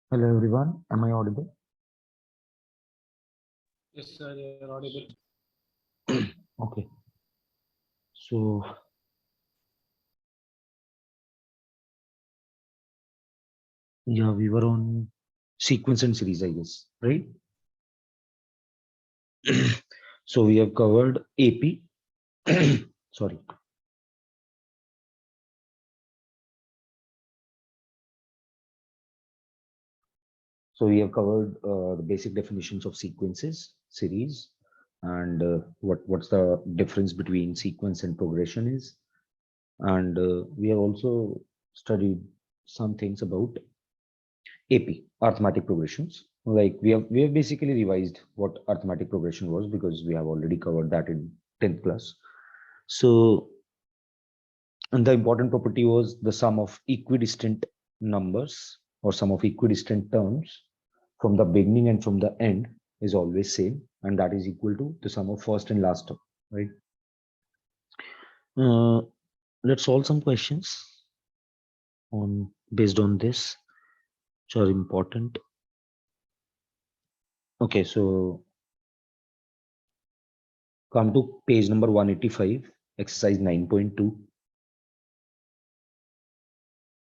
Hello everyone, am I audible? Yes, sir, you're audible. Okay, so yeah, we were on sequence and series, I guess, right? So we have covered AP. Sorry. So we have covered the basic definitions of sequences, series, and what's the difference between sequence and progression is. And we have also studied some things about AP, arithmetic progressions. Like we have basically revised what arithmetic progression was because we have already covered that in 10th class. So, and the important property was the sum of equidistant numbers or sum of equidistant terms from the beginning and from the end is always same, and that is equal to the sum of first and last term, right? Uh, let's solve some questions on based on this, which are important. Okay, so come to page number 185, exercise 9.2.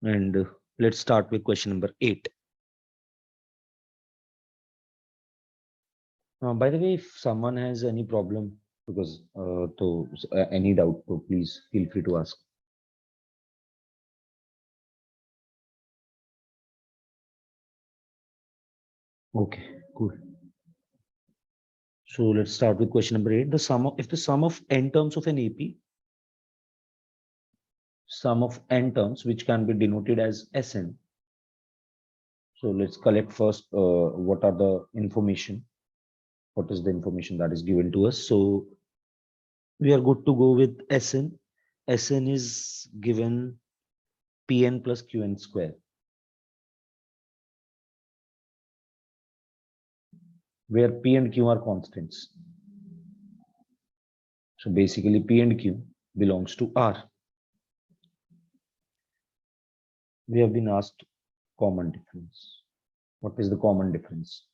And let's start with question number 8. By the way, if someone has any problem, because any doubt, so please feel free to ask. Okay, cool. So let's start with question number 8. The sum of if the sum of n terms of an AP, sum of n terms, which can be denoted as Sn. So let's collect first what are the information. What is the information that is given to us? So we are good to go with Sn. Sn is given Pn plus Qn square, where P and Q are constants. So basically P and Q belongs to R. We have been asked common difference. What is the common difference?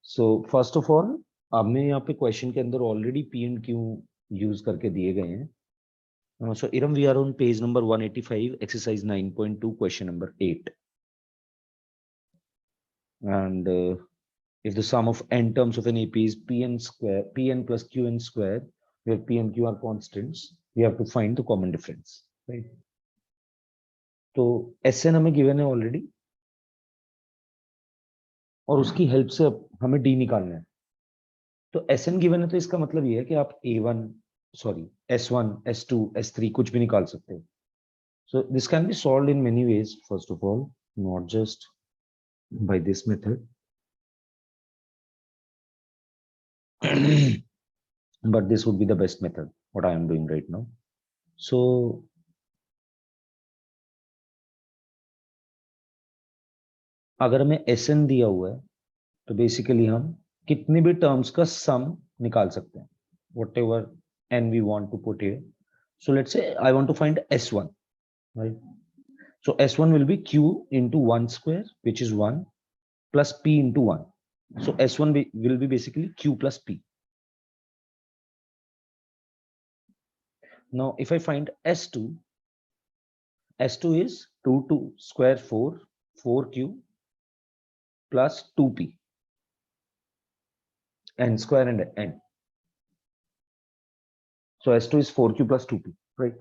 So first of all, हमें यहाँ पे question के अंदर already P and Q use करके दिए गए हैं. So Iram, we are on page number 185, exercise 9.2, question number 8. And if the sum of n terms of an AP is Pn square, Pn plus Qn square, where P and Q are constants, we have to find the common difference, right? तो Sn हमें given है already, और उसकी help से हमें D निकालना है. तो Sn गिवन है, तो इसका मतलब ये है कि आप A1 sorry S1 S2 S3 कुछ भी निकाल सकते हो. So this can be solved in many ways, first of all, not just by this method. But this would be the best method, what I am doing right now. So अगर हमें Sn दिया हुआ है, तो basically हम कितने भी terms का सम निकाल सकते हैं, whatever n we want to put here. So let's say I want to find S1, right? So S1 will be Q into 1 square, which is 1, plus P into 1. So S1 will be basically Q plus P. Now, if I find S2, S2 is 2 square 4, 4Q plus 2P, n square and n. So S2 is 4Q plus 2P, right?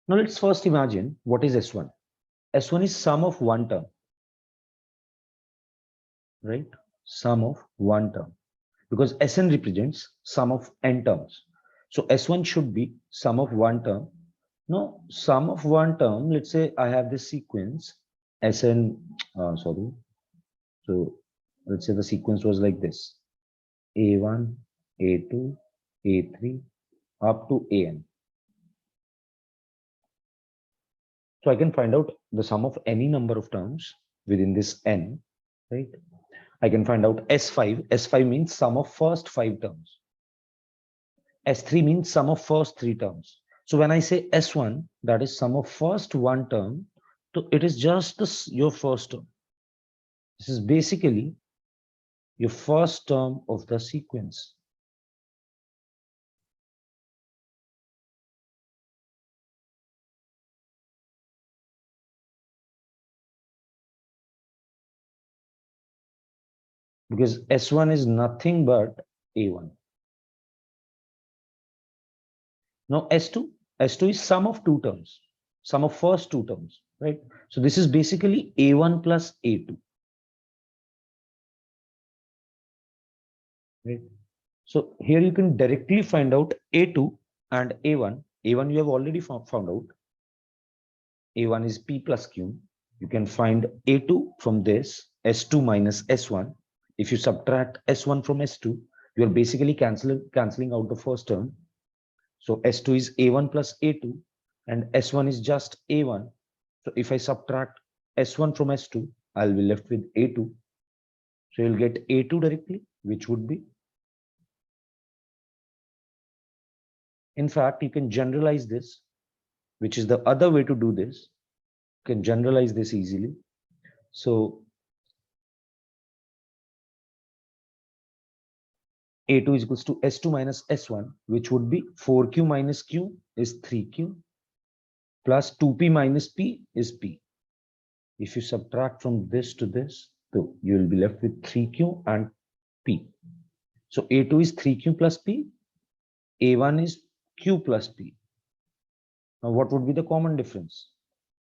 Now let's first imagine what is S1. S1 is sum of one term, right? Sum of one term, because Sn represents sum of n terms. So S1 should be sum of one term. Now, sum of one term, let's say I have this sequence Sn, sorry. So let's say the sequence was like this: A1, A2, A3, up to An. So I can find out the sum of any number of terms within this n, right? I can find out S5. S5 means sum of first 5 terms. S3 means sum of first 3 terms. So when I say S1, that is sum of first one term. So it is just your first term. This is basically your first term of the sequence. Because S1 is nothing but A1. Now S2 is sum of two terms, sum of first two terms, right? So this is basically A1 plus A2, right? So here you can directly find out A2 and A1. A1 you have already found out. A1 is P plus Q. You can find A2 from this, S2 minus S1. If you subtract S1 from S2, you are basically canceling out the first term. So S2 is A1 plus A2 and S1 is just A1. So if I subtract S1 from S2, I'll be left with A2. So you'll get A2 directly, which would be. In fact, you can generalize this, which is the other way to do this. You can generalize this easily. So A2 is equals to S2 minus S1, which would be 4Q minus Q is 3Q plus 2P minus P is P. If you subtract from this to this, so you will be left with 3Q and P. So A2 is 3Q plus P, A1 is Q plus P. Now what would be the common difference?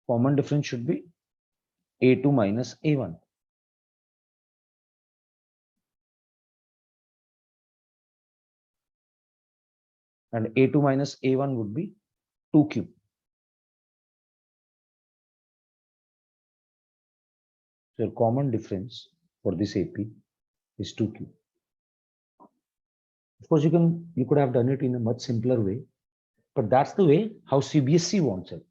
Common difference should be A2 minus A1. And A2 minus A1 would be 2Q. So your common difference for this AP is 2Q. Of course, you could have done it in a much simpler way, but that's the way how CBSE wants it.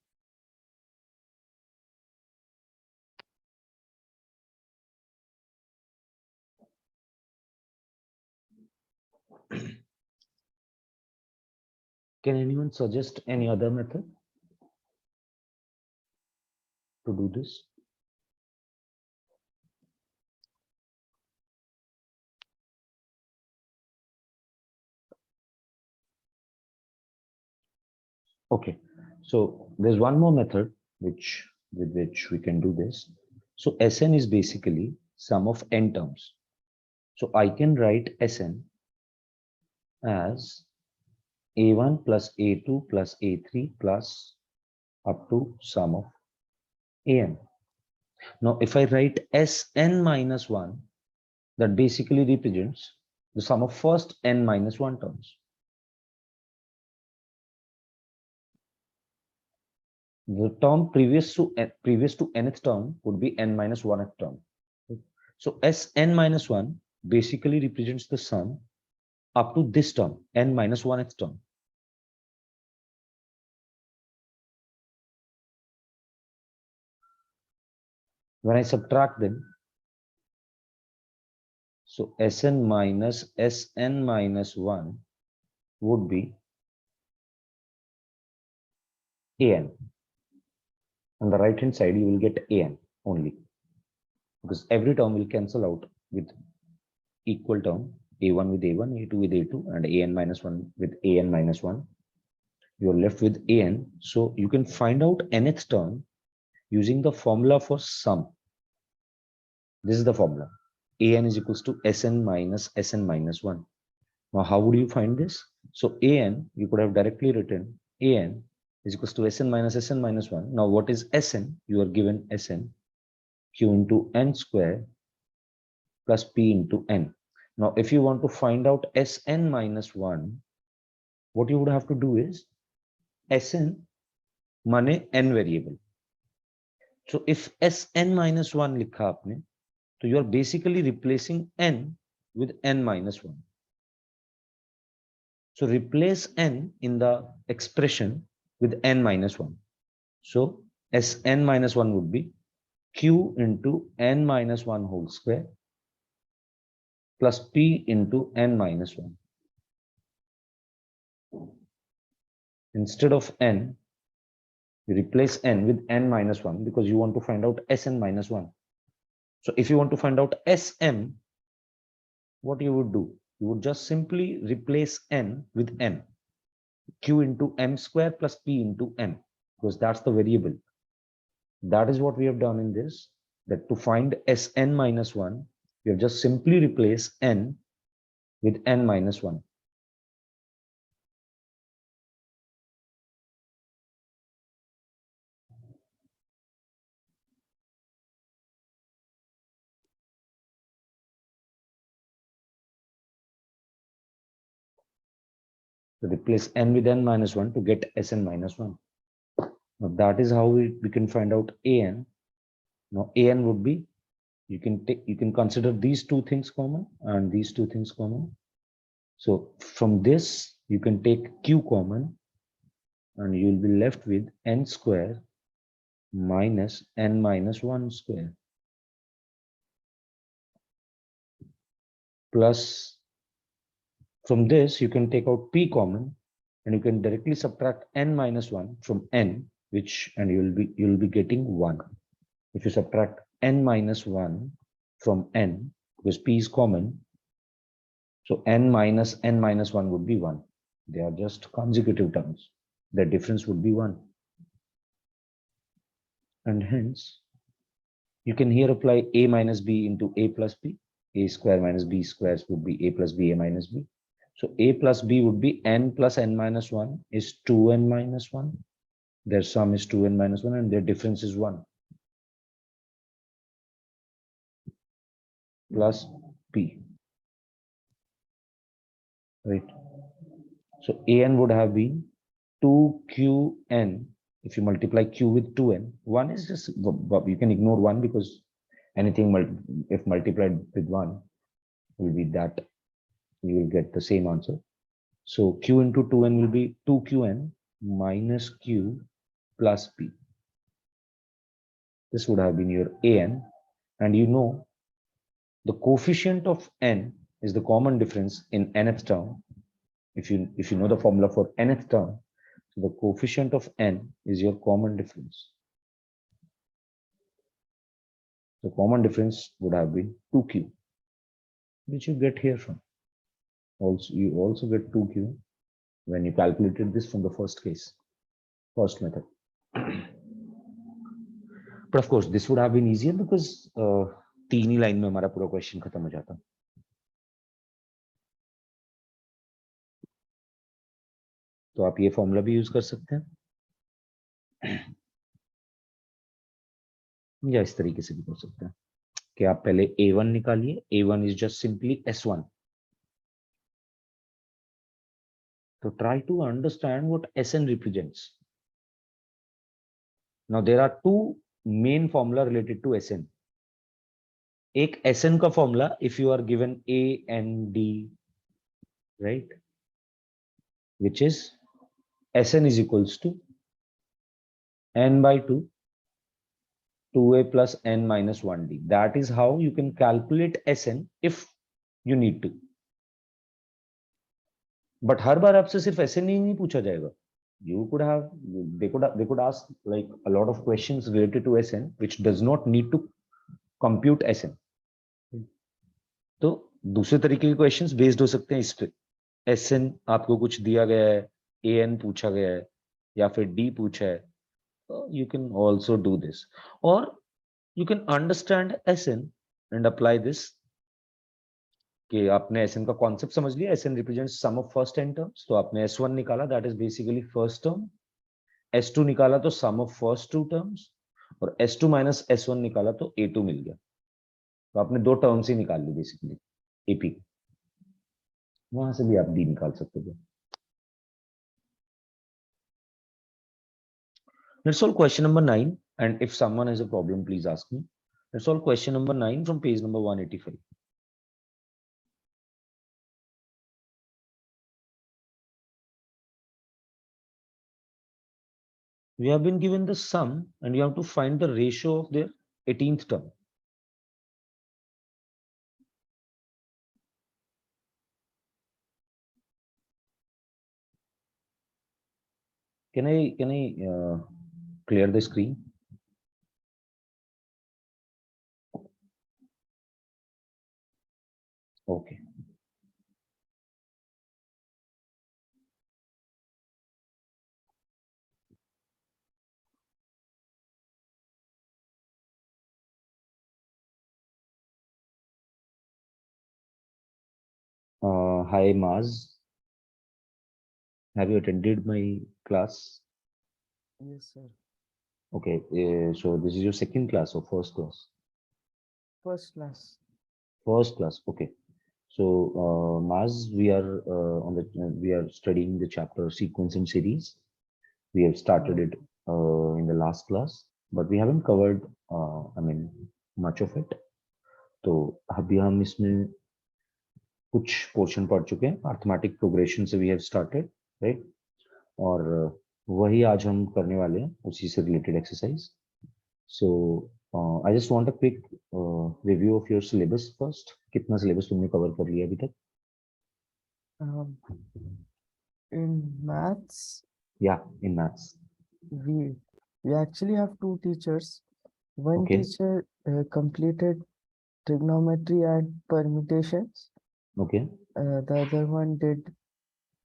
Can anyone suggest any other method to do this? Okay, so there's one more method with which we can do this. So Sn is basically sum of n terms. So I can write Sn as A1 plus A2 plus A3 plus up to sum of An. Now, if I write Sn minus 1, that basically represents the sum of first n minus 1 terms. The term previous to nth term would be n minus 1th term. So Sn minus 1 basically represents the sum up to this term, n minus 1th term. When I subtract them, so Sn minus Sn minus 1 would be An. On the right hand side, you will get An only, because every term will cancel out with equal term, A1 with A1, A2 with A2, and An minus 1 with An minus 1. You're left with An. So you can find out nth term using the formula for sum. This is the formula. An is equals to Sn minus Sn minus 1. Now, how would you find this? So An, you could have directly written An is equals to Sn minus Sn minus 1. Now, what is Sn? You are given Sn, Q into n square plus P into n. Now, if you want to find out Sn minus 1, what you would have to do is Sn mane n variable. So if Sn minus 1 likha aapne, so you are basically replacing n with n minus 1. So replace n in the expression with n minus 1. So Sn minus 1 would be q into n minus 1 whole square plus p into n minus 1. Instead of n, you replace n with n minus 1 because you want to find out Sn minus 1. So if you want to find out Sm, what you would do? You would just simply replace n with m. Q into m square plus p into m, because that's the variable. That is what we have done in this, that to find Sn minus 1, we have just simply replaced n with n minus 1. So replace n with n minus 1 to get Sn minus 1. Now that is how we can find out An. Now An would be, you can consider these two things common and these two things common. So from this you can take q common, and you will be left with n square minus n minus 1 square plus, from this you can take out p common, and you can directly subtract n minus 1 from n, which, and you'll be getting 1. If you subtract n minus 1 from n, because p is common, so n minus 1 would be 1. They are just consecutive terms. The difference would be 1. And hence, you can here apply a minus b into a plus b. A square minus b squares would be a plus b, a minus b. So a plus b would be n plus n minus 1 is 2n minus 1. Their sum is 2n minus 1 and their difference is 1. Plus p. Right. So an would have been 2qn. If you multiply q with 2n, 1 is just, you can ignore 1 because anything if multiplied with 1 will be that, you will get the same answer. So q into 2n will be 2qn minus q plus p. This would have been your an, and you know the coefficient of n is the common difference in nth term. If you know the formula for nth term, so the coefficient of n is your common difference. The common difference would have been 2q, which you get here from. Also, you also get 2q when you calculated this from the first method. But of course, this would have been easier because 3 he line में हमारा पूरा question खत्म हो जाता. तो आप ये formula भी यूज कर सकते हैं, या इस तरीके से भी कर सकते हैं कि आप पहले a1 निकालिए. a1 is just simply s1. So try to understand what Sn represents. Now there are two main formula related to Sn. एक Sn का formula, if you are given A and D, right, which is Sn is equals to n by 2, 2a plus n minus 1d. That is how you can calculate Sn if you need to. But हर बार आपसे सिर्फ Sn ही नहीं पूछा जाएगा. You could have, they could ask like a lot of questions related to Sn, which does not need to compute Sn. तो दूसरे तरीके के questions based हो सकते हैं इस पे. Sn आपको कुछ दिया गया है, an पूछा गया है, या फिर d पूछा है, तो you can also do this, or you can understand Sn and apply this. कि आपने Sn का कॉन्सेप्ट समझ लिया. Sn represents sum of first n terms, तो आपने S1 निकाला, that is basically first term. S2 निकाला तो sum of first two terms, और S2 minus S1 निकाला तो A2 मिल गया. तो आपने दो टर्म्स ही निकाल ली बेसिकली AP. वहां से भी आप D निकाल सकते थे. Let's solve question number 9, and if someone has a problem, please ask me. Let's solve question number 9 from page number 185. We have been given the sum, and you have to find the ratio of their 18th term. Can I clear the screen? Okay. Hi, Maz. Have you attended my class? Yes, sir. Okay. So this is your second class or first class? First class. First class. Okay. So, Maz, we are we are studying the chapter sequence and series. We have started it in the last class, but we haven't covered, much of it. तो अभी हम इसमें कुछ portion पढ़ चुके हैं. Arithmetic progression से we have started, right? और वही आज हम करने वाले हैं, उसी से related exercise. So I just want a quick review of your syllabus first. कितना सिलेबस तुमने कवर कर लिया अभी तक? Um, in maths, या in maths. we we actually have two teachers. One okay. teacher completed trigonometry and permutations. Okay. The other one did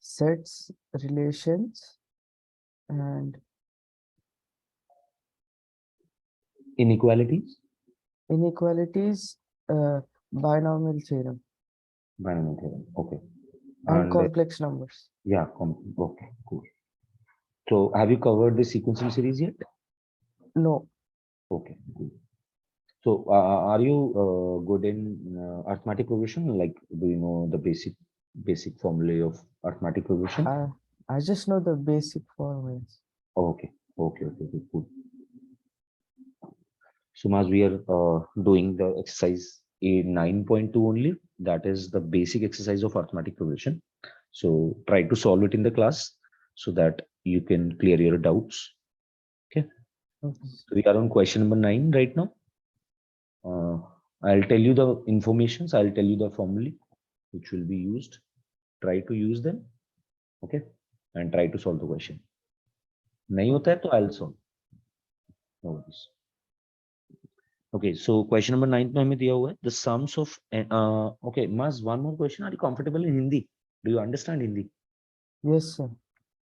sets, relations, and inequalities. inequalities, binomial theorem, binomial theorem. Okay. and and complex numbers. या okay, cool. So have you covered the sequencing series yet? No, Okay, cool. So are you good in arithmetic progression? Like, do you know the basic formulae of arithmetic progression? I I just know the basic formulas. Okay, okay, cool. So Maz, we are doing the exercise A 9.2 only. That is the basic exercise of arithmetic progression. So try to solve it in the class so that you can clear your doubts. Okay. Okay. So we are on question number 9 right now. I'll tell you the informations. I'll tell you the formulae which will be used. Try to use them. Okay. And try to solve the question. नहीं होता है तो I'll solve. No worries. Okay, so question number 9 में हमें दिया हुआ है the sums of okay, Maz, one more question. Are you comfortable in Hindi? Do you understand Hindi? Yes, sir.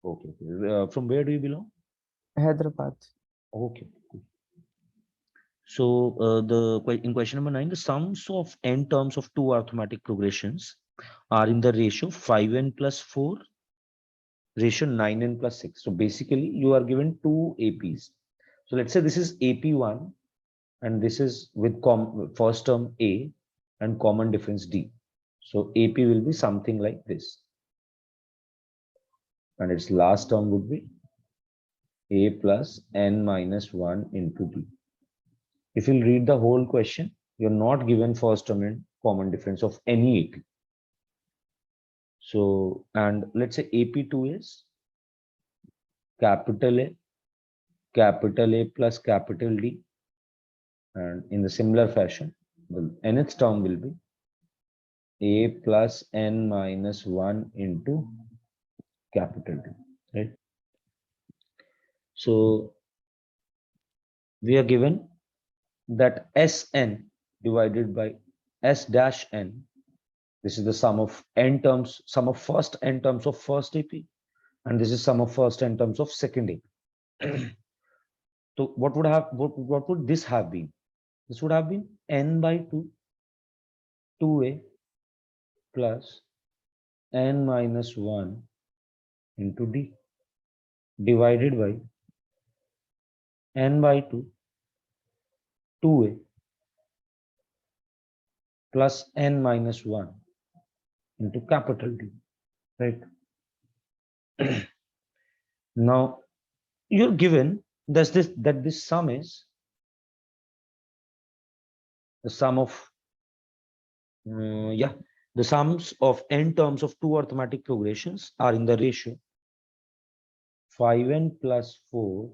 Okay. From where do you belong? Hyderabad. Okay. Cool. So in question number 9, the sums of n terms of two arithmetic progressions are in the ratio 5n plus 4, ratio 9n plus 6. So basically, you are given two APs. So let's say this is AP1 and this is with first term A and common difference D. So AP will be something like this. And its last term would be A plus n minus 1 into D. If you'll read the whole question, you're not given first term and common difference of any AP. So, and let's say AP2 is capital A plus capital D. And in the similar fashion, the nth term will be A plus n minus 1 into capital D, right? So we are given that Sn divided by S dash n. This is the sum of n terms, sum of first n terms of first AP, and this is sum of first n terms of second AP. So what would this have been? This would have been n by 2, 2a plus n minus 1 into d divided by n by 2, 2a plus n minus 1 into capital D, right? Now you're given that this sum is the sum of the sums of n terms of two arithmetic progressions are in the ratio 5n plus 4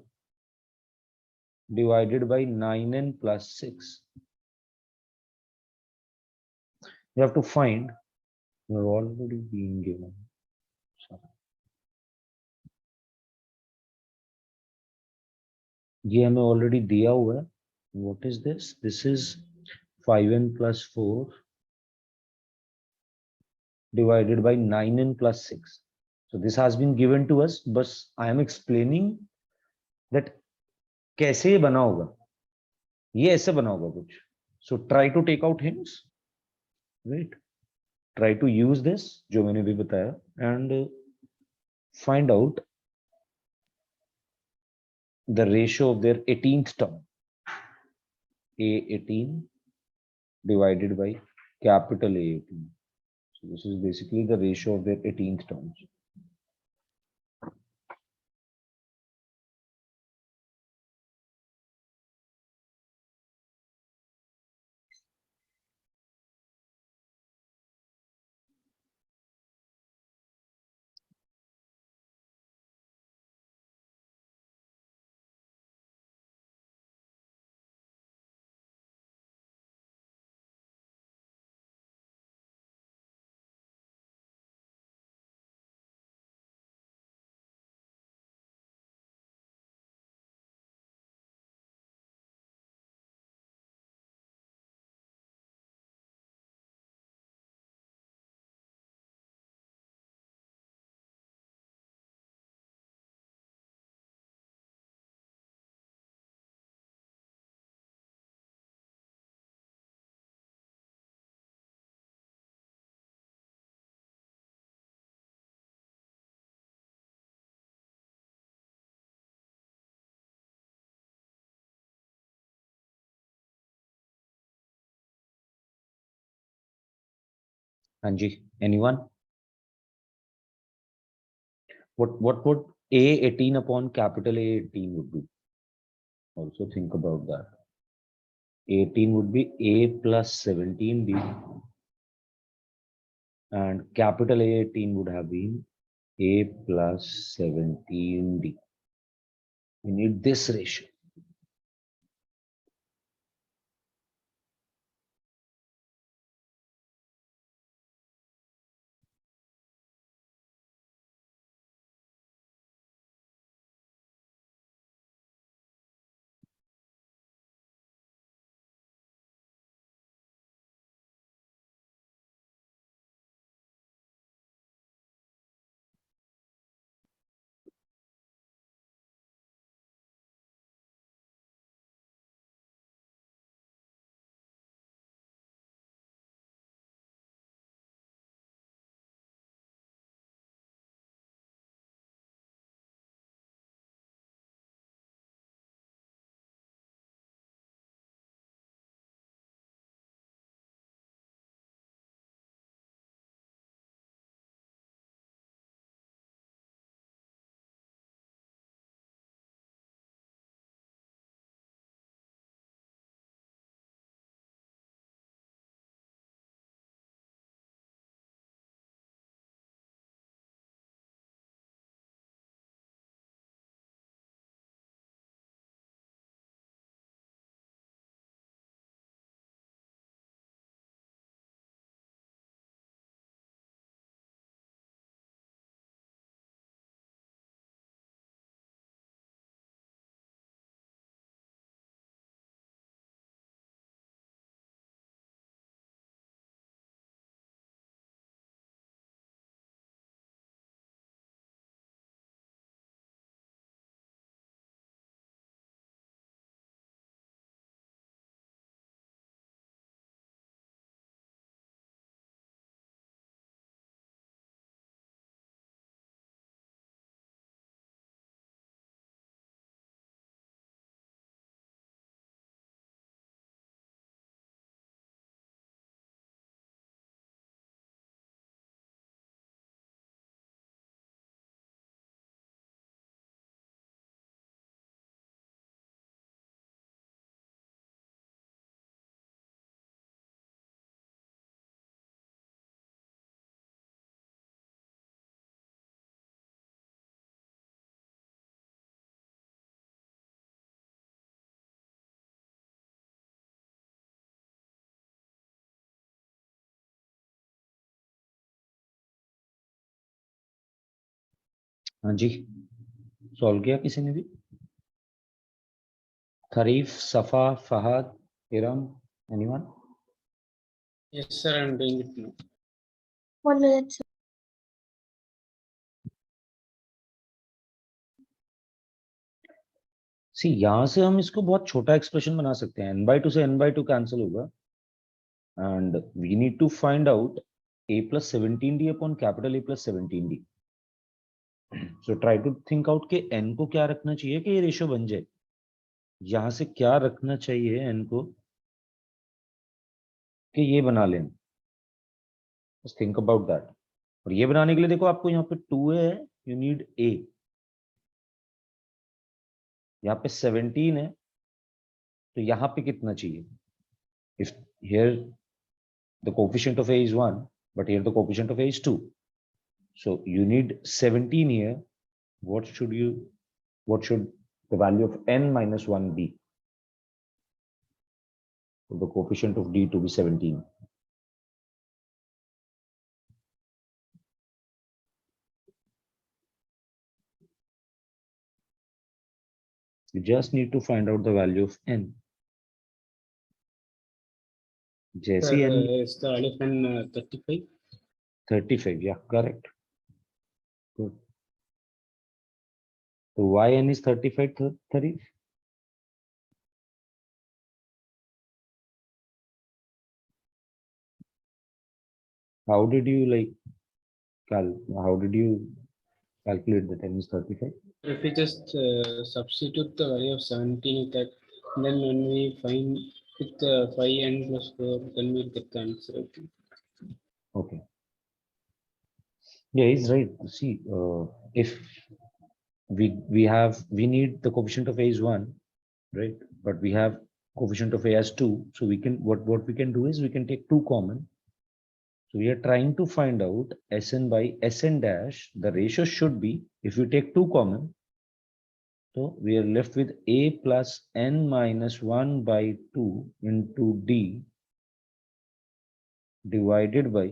divided by 9n plus 6. You have to find, you're already being given. ये हमें already दिया हुआ है. What is this? This is 5n plus 4 divided by 9n plus 6. So this has been given to us, but I am explaining that कैसे बना होगा, ये ऐसे बना होगा कुछ. So try to take out hints, right? Try to use this जो मैंने भी बताया and find out the ratio of their 18th term. A18 divided by capital A18. So this is basically the ratio of their 18th terms. Anji, anyone? What would A18 upon capital A18 would be? Also think about that. 18 would be A plus 17B and capital A18 would have been A plus 17D. We need this ratio. हाँ जी, solve किया किसी ने भी? Tharif, Safa, Fahad, Iram, anyone? Yes, sir, I'm doing it now. 1 minute. सी यहां से हम इसको बहुत छोटा एक्सप्रेशन बना सकते हैं, n/2 से n/2 कैंसिल होगा and we need to find out a plus 17d upon capital A plus 17d. So try to think out कि n को क्या रखना चाहिए कि ये रेशियो बन जाए. यहां से क्या रखना चाहिए n को कि ये बना लें. बस थिंक अबाउट दैट. और ये बनाने के लिए देखो आपको यहाँ पे 2a है, यू नीड a. यहाँ पे 17 है तो यहाँ पे कितना चाहिए. If here the coefficient of a is 1 but here the coefficient of a is 2, so you need 17 here. What should the value of n minus 1 be for the coefficient of d to be 17? You just need to find out the value of n. जैसे n Is the value of n 35? 35, yeah, correct. Good. So why n is 35, 30? How did you how did you calculate that n is 35? If we just substitute the value of 17 with that, then when we find with 5n plus 4, then we'll get the answer. Okay. Okay. Yeah, he's right. See, if we need the coefficient of a is 1, right? But we have coefficient of a as 2, so we can what we can do is we can take 2 common. So we are trying to find out Sn by Sn dash. The ratio should be, if you take 2 common, so we are left with a plus n minus 1 by 2 into d divided by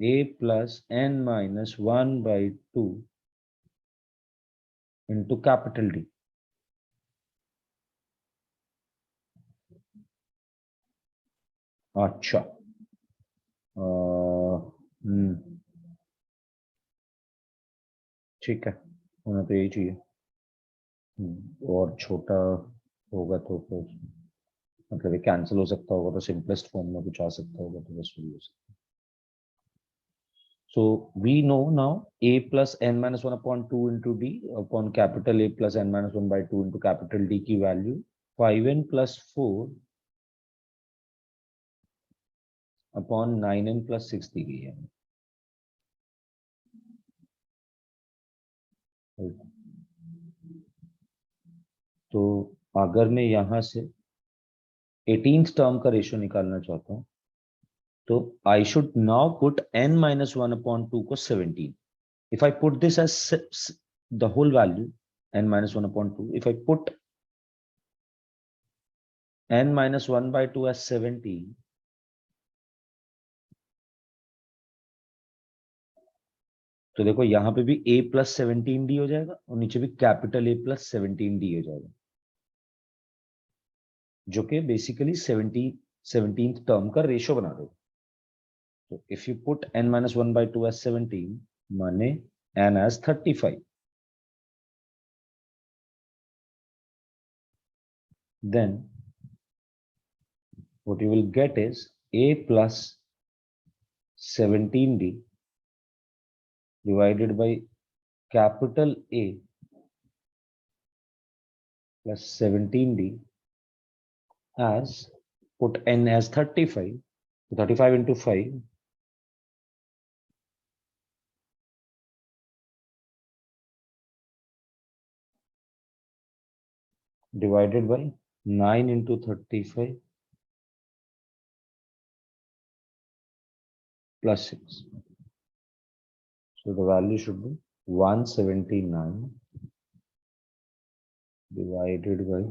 a plus n minus 1 by 2 into capital D. अच्छा. ठीक है, होना तो यही चाहिए. और छोटा होगा तो फिर मतलब ये कैंसिल हो सकता होगा तो सिंपलेस्ट फॉर्म में कुछ आ सकता होगा तो बस वही हो सकता है. So we know now a plus n minus 1 upon 2 into d upon capital A plus n minus 1 by 2 into capital D की value 5n plus 4 upon 9n plus 6 दी गई है. तो अगर मैं यहाँ से 18th टर्म का रेशियो निकालना चाहता हूँ तो I should now put n minus 1 upon 2 को 17. If I put this as the whole value n minus 1 upon 2, if I put n minus 1 by 2 as 17, तो देखो यहाँ पे भी a plus 17d हो जाएगा और नीचे भी कैपिटल A plus 17d हो जाएगा, जो कि बेसिकली 17th टर्म का रेशियो बना देगा. तो if you put n minus 1 by 2 as 17, माने n as 35, then what you will get is a plus 17d divided by capital A plus 17d as put n as 35, 35 into 5 divided by 9 into 35 plus 6. So the value should be 179 divided by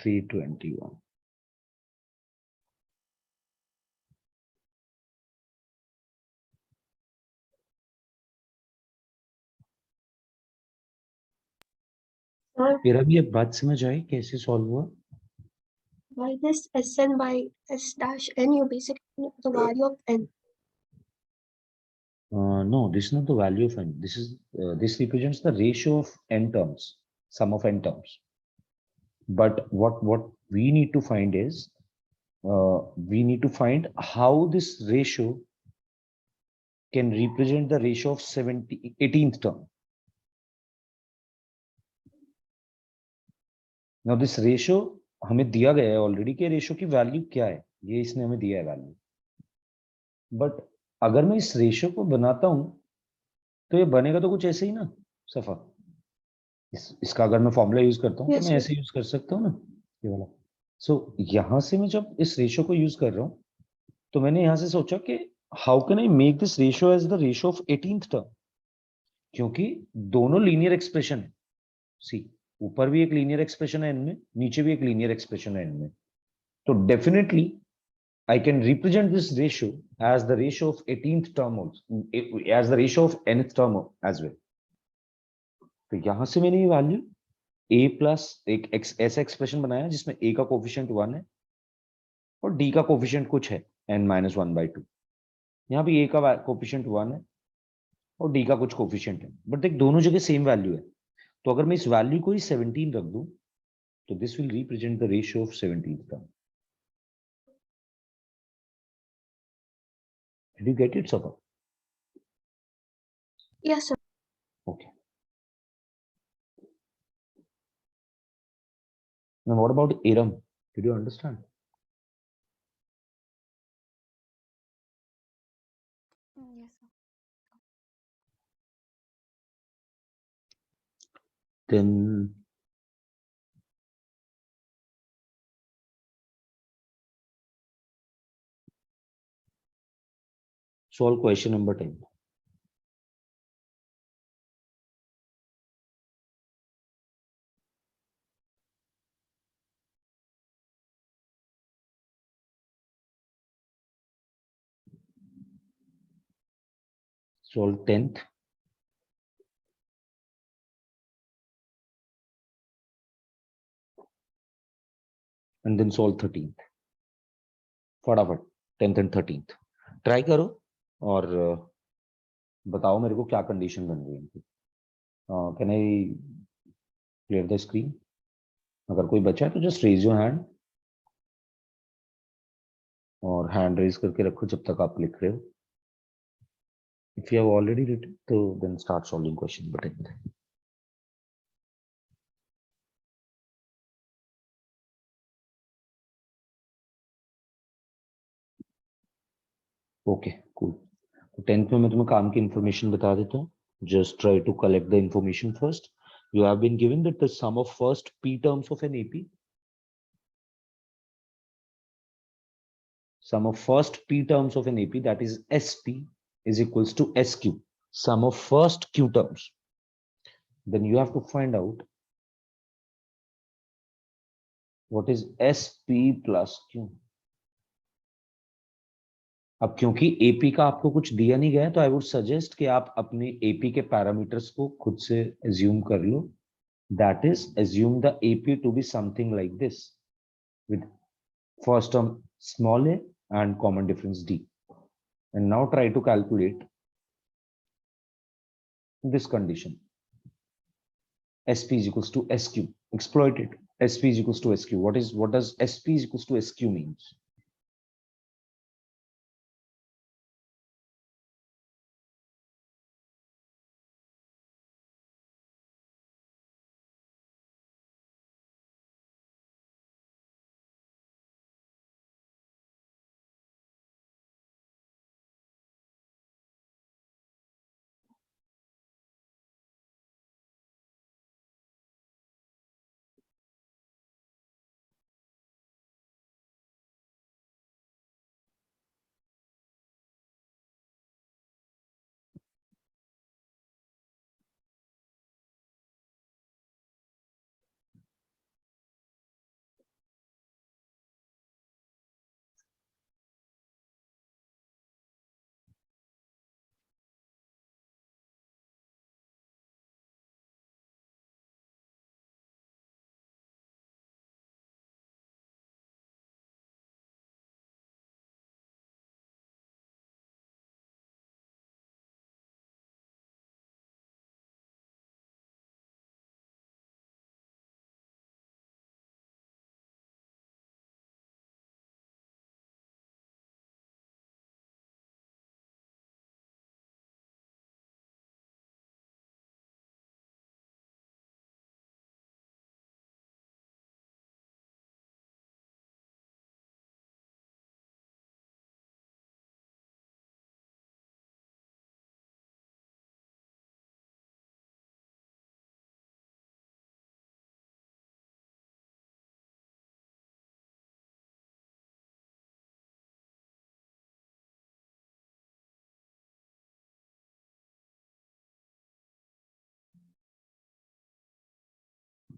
321. Sir, फिर अभी एक बात समझ आई कैसे solve हुआ. by this Sn by S dash n, you basically know the value of n. No, this is not the value of n. This represents the ratio of n terms, sum of n terms. But what we need to find is we need to find how this ratio can represent the ratio of 18th term. Now this ratio हमें दिया गया है already कि ratio की value क्या है, ये इसने हमें दिया है वैल्यू. बट अगर मैं इस रेशियो को बनाता हूं तो ये बनेगा तो कुछ ऐसे ही ना सफा. इसका अगर मैं फॉर्मूला यूज करता हूँ तो Yes, मैं sir. ऐसे यूज कर सकता हूँ ना ये वाला. सो यहां से मैं जब इस रेशियो को यूज कर रहा हूँ तो मैंने यहां से सोचा कि how can I make this ratio as the ratio of 18th term, क्योंकि दोनों लीनियर एक्सप्रेशन है. सी ऊपर भी एक लीनियर एक्सप्रेशन है n में, नीचे भी एक लीनियर एक्सप्रेशन है n में. तो definitely I can represent this ratio as the ratio of 18th term also, as the ratio of nth term as well. तो यहां से मैंने ये वैल्यू a प्लस एक ऐसा एक्सप्रेशन बनाया जिसमें a का कोफिशिएंट 1 है और d का कोफिशिएंट कुछ है n माइनस 1/2. यहाँ भी a का कोफिशिएंट 1 है और d का कुछ कोफिशिएंट है, बट देख दोनों जगह सेम वैल्यू है. तो अगर मैं इस वैल्यू को ही 17 रख दूं तो this will represent the ratio of 17th term. Did you get it, Sabha? Yes, sir. Okay. Now what about Aram? Did you understand? Yes, sir. Then solve question number 10. Solve 10th. And then solve 13th. फटाफट 10th and 13th try करो और बताओ मेरे को क्या condition बन रही है. Can I clear the screen? अगर कोई बचा है तो जस्ट रेज योर हैंड और हैंड रेज करके रखो जब तक आप लिख रहे हो. If you have already written तो then start solving question number 10. Okay cool. 10th में मैं तुम्हें काम की इंफॉर्मेशन बता देता हूँ. Just try to collect the information first. You have been given that the sum of first p terms of an AP, sum of first p terms of an AP, that is SP, is equals to SQ, sum of first q terms. Then you have to find out what is SP plus Q. अब क्योंकि AP का आपको कुछ दिया नहीं गया तो I would suggest कि आप अपने AP के पैरामीटर्स को खुद से एज्यूम कर लो. That is assume the AP to be something like this with first term small a and common difference d. And now try to calculate this condition. SP is equals to SQ. Exploit it. SP is equals to SQ. What does SP is equals to SQ means?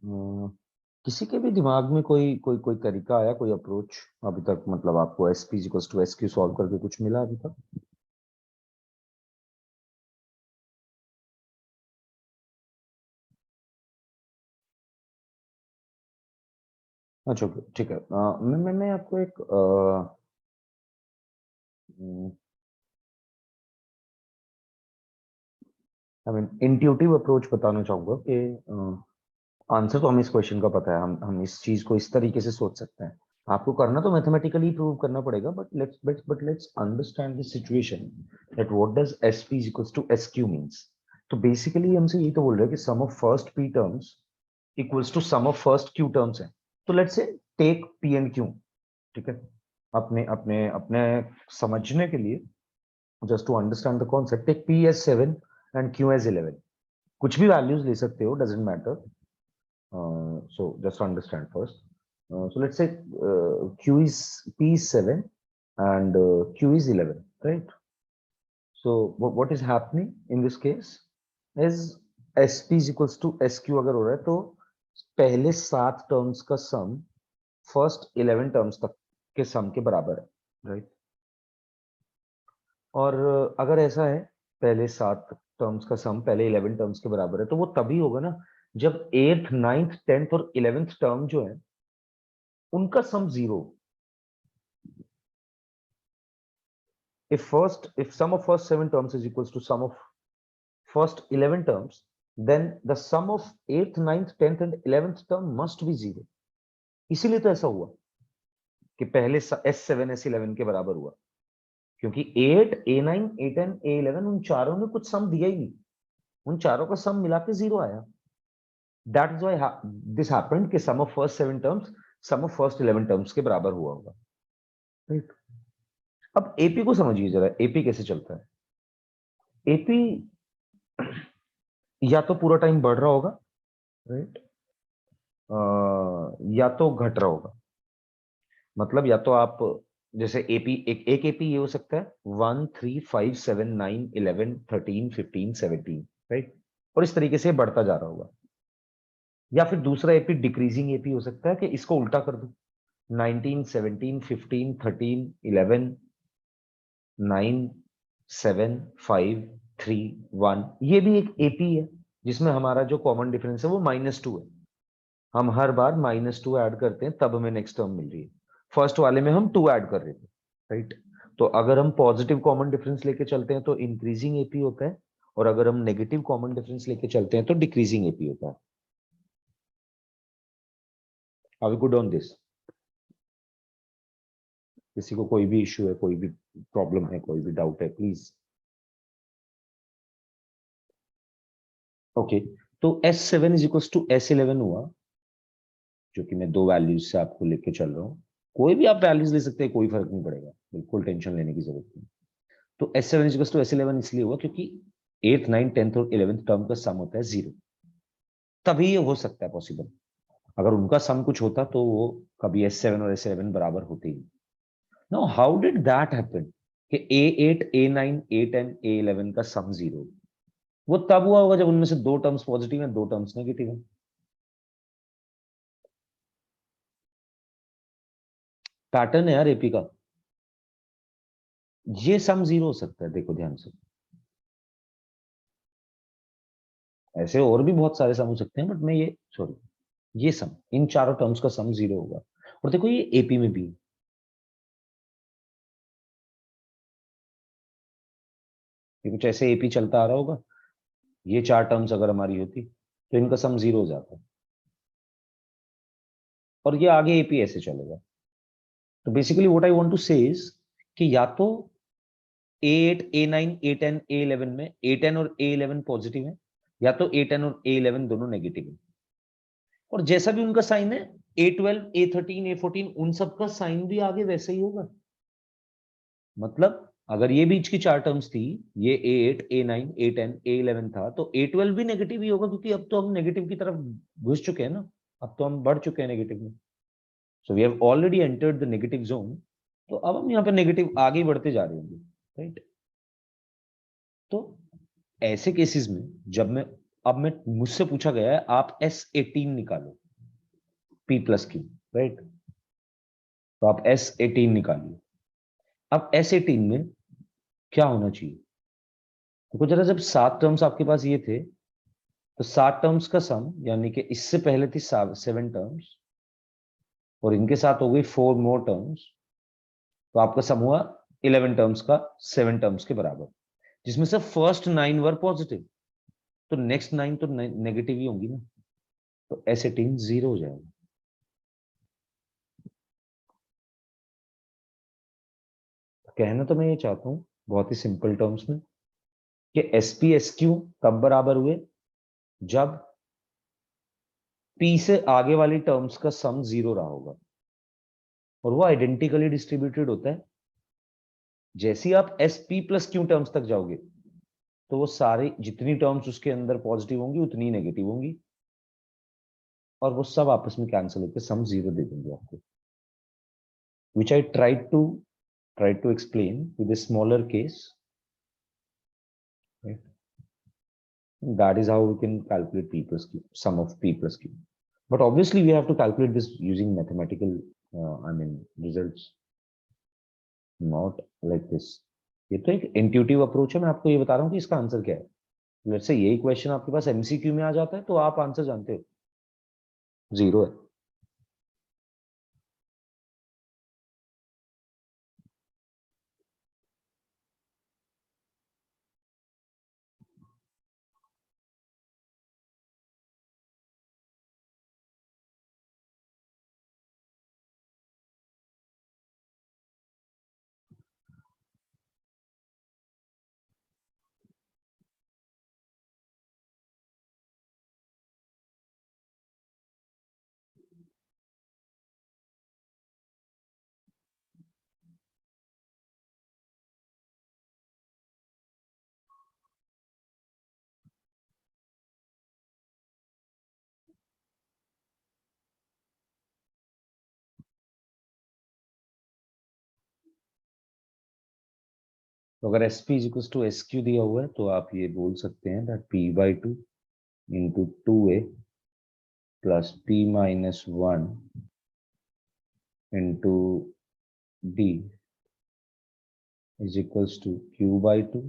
किसी के भी दिमाग में कोई कोई कोई तरीका आया, कोई अप्रोच अभी तक, मतलब आपको SP equals to SQ solve करके कुछ मिला अभी तक? अच्छा ओके, ठीक है। मैं आपको एक आई मीन इंट्यूटिव अप्रोच बताना चाहूंगा कि आंसर तो हमें इस क्वेश्चन का पता है, हम इस चीज को इस तरीके से सोच सकते हैं। आपको करना तो मैथमेटिकली प्रूव करना पड़ेगा, but let's understand the situation that what does SP is equals to SQ means. तो बेसिकली हमसे यही तो बोल रहे हैं कि sum of first P terms equals to sum of first Q terms है। तो let's say take P and Q, ठीक है? अपने अपने अपने समझने के लिए, just to understand the concept, take P as 7 and Q as 11। कुछ भी वैल्यूज ले सकते हो, doesn't matter. So just understand first. So let's say P is 7 and Q is 11, right? So what is happening in this case is SP is equals to SQ अगर हो रहा है तो पहले 7 टर्म्स का सम फर्स्ट 11 टर्म्स तक के सम के बराबर है, राइट? और अगर ऐसा है पहले 7 टर्म्स का सम पहले 11 टर्म्स के बराबर है, तो वो तभी होगा ना जब 8th 9th 10th और 11th टर्म जो है उनका सम 0। if sum of first 7 terms is equals to sum of first 11 terms, then the sum of 8th 9th 10th and 11th term must be 0। इसीलिए तो ऐसा हुआ कि पहले S7 S11 के बराबर हुआ, क्योंकि 8 A9 A10 A11 उन चारों ने कुछ सम दिया ही नहीं, उन चारों का सम मिला के 0 आया। That is why this happened कि sum of first 7 terms sum of first 11 terms के बराबर हुआ होगा, राइट? अब AP को समझिए जरा, AP कैसे चलता है। AP या तो पूरा टाइम बढ़ रहा होगा, राइट? या तो घट रहा होगा। मतलब या तो आप जैसे AP एक AP ये हो सकता है 1 3 5 7 9 11 13 15 17, राइट? और इस तरीके से बढ़ता जा रहा होगा। या फिर दूसरा AP डिक्रीजिंग AP हो सकता है कि इसको उल्टा कर दो, 19 17 15 13 11 9 7 5 3 1। ये भी एक AP है जिसमें हमारा जो कॉमन डिफरेंस है वो -2 है। हम हर बार -2 ऐड करते हैं तब हमें नेक्स्ट टर्म मिल रही है। फर्स्ट वाले में हम 2 ऐड कर रहे थे, राइट? तो अगर हम पॉजिटिव कॉमन डिफरेंस लेके चलते हैं तो इंक्रीजिंग AP होता है, और अगर हम नेगेटिव कॉमन डिफरेंस लेके चलते हैं तो डिक्रीजिंग AP होता है। Are we good on this? किसी को कोई भी इश्यू है, कोई भी प्रॉब्लम है, कोई भी डाउट है, प्लीज? ओके, तो S7 is equal to S11 हुआ, जो कि मैं 2 वैल्यूज से आपको लेके चल रहा हूँ। कोई भी आप वैल्यूज ले सकते हैं, कोई फर्क नहीं पड़ेगा, बिल्कुल टेंशन लेने की जरूरत नहीं। तो S7 is equal to S11 इसलिए हुआ क्योंकि 8th 9th 10th और 11th टर्म का सम होता है 0, तभी ये हो सकता है पॉसिबल। अगर उनका सम कुछ होता तो वो कभी S7 और S11 बराबर होते ही। Now how did that happen कि A8 A9 A10 A11 का सम 0? वो तब हुआ होगा जब उनमें से 2 टर्म्स पॉजिटिव हैं, 2 टर्म्स नेगेटिव हैं। पैटर्न है यार AP का, ये सम 0 हो सकता है, देखो ध्यान से। ऐसे और भी बहुत सारे सम हो सकते हैं, बट मैं ये सॉरी, ये सम इन चारों टर्म्स का सम 0 होगा। और देखो ये AP में भी, ये कुछ ऐसे AP चलता आ रहा होगा, ये 4 टर्म्स अगर हमारी होती तो इनका सम 0 हो जाता, और ये आगे AP ऐसे चलेगा। तो basically what I want to say is कि या तो A8 A9 A10 A11 में A10 और A11 पॉजिटिव है, या तो A10 और A11 दोनों नेगेटिव है। और जैसा भी उनका साइन है A12 A13 A14 उन सब का साइन भी आगे वैसे ही होगा। मतलब अगर ये बीच की 4 टर्म्स थी, ये A8 A9 A10 A11 था, तो A12 भी नेगेटिव ही होगा, क्योंकि अब तो हम नेगेटिव की तरफ घुस चुके हैं ना, अब तो हम बढ़ चुके हैं नेगेटिव में। So we have already entered the negative zone, तो अब हम यहाँ पे नेगेटिव आगे बढ़ते जा रहे होंगे, राइट? तो ऐसे केसेस में जब मैं अब मैं मुझसे पूछा गया है आप S18 निकालो P प्लस Q, राइट? तो आप S18 निकालिए। अब S18 में क्या होना चाहिए? देखो जरा, जब 7 टर्म्स आपके पास ये थे, तो 7 टर्म्स का सम, यानी कि इससे पहले थी 7 टर्म्स और इनके साथ हो गई 4 मोर टर्म्स, तो आपका सम हुआ 11 टर्म्स का 7 टर्म्स के बराबर, जिसमें से फर्स्ट 9 वर पॉजिटिव, तो नेक्स्ट 9 तो नेगेटिव ही होंगी ना, तो S18 0 हो जाएगा। कहना तो मैं ये चाहता हूं बहुत ही सिंपल टर्म्स में कि SP SQ कब बराबर हुए? जब P से आगे वाली टर्म्स का सम 0 रहा होगा, और वो आइडेंटिकली डिस्ट्रीब्यूटेड होता है। जैसे ही आप SP प्लस Q टर्म्स तक जाओगे, तो वो सारी जितनी टर्म्स उसके अंदर पॉजिटिव होंगी उतनी नेगेटिव होंगी, और वो सब आपस में कैंसिल होकर सम 0 दे देंगे आपको, which I tried to explain with a smaller case, right? That is how we can calculate P plus Q, sum of P plus Q. But obviously we have to calculate this using mathematical, results, not like this. ये तो एक intuitive approach है, मैं आपको ये बता रहा हूँ कि इसका आंसर क्या है। लेट्स से यही क्वेश्चन आपके पास MCQ में आ जाता है, तो आप आंसर जानते हो, 0 है। तो अगर SP is equal to SQ दिया हुआ है, तो आप ये बोल सकते हैं that P/2 into 2A plus P minus 1 into D is equals to Q/2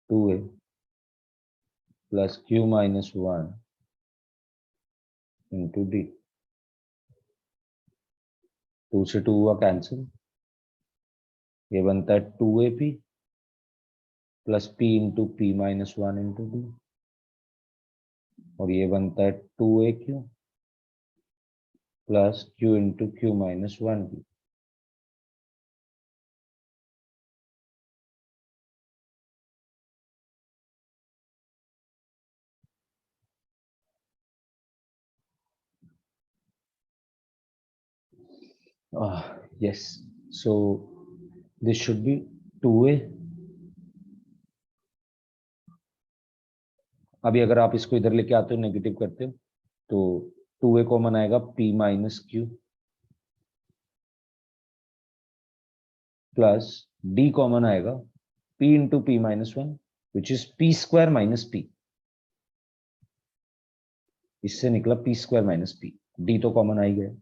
2A plus Q minus 1 into D। 2 से 2 हुआ कैंसिल, ये बनता है 2AP plus P into P minus 1 into D, और ये बनता है 2AQ plus Q into Q minus 1D। Yes, so this should be 2A। अभी अगर आप इसको इधर लेके आते हो, नेगेटिव करते हो, तो 2A कॉमन आएगा P minus Q plus D common आएगा P into P minus 1 which is P square minus P। इससे निकला P square minus P, D तो कॉमन आ ही गया।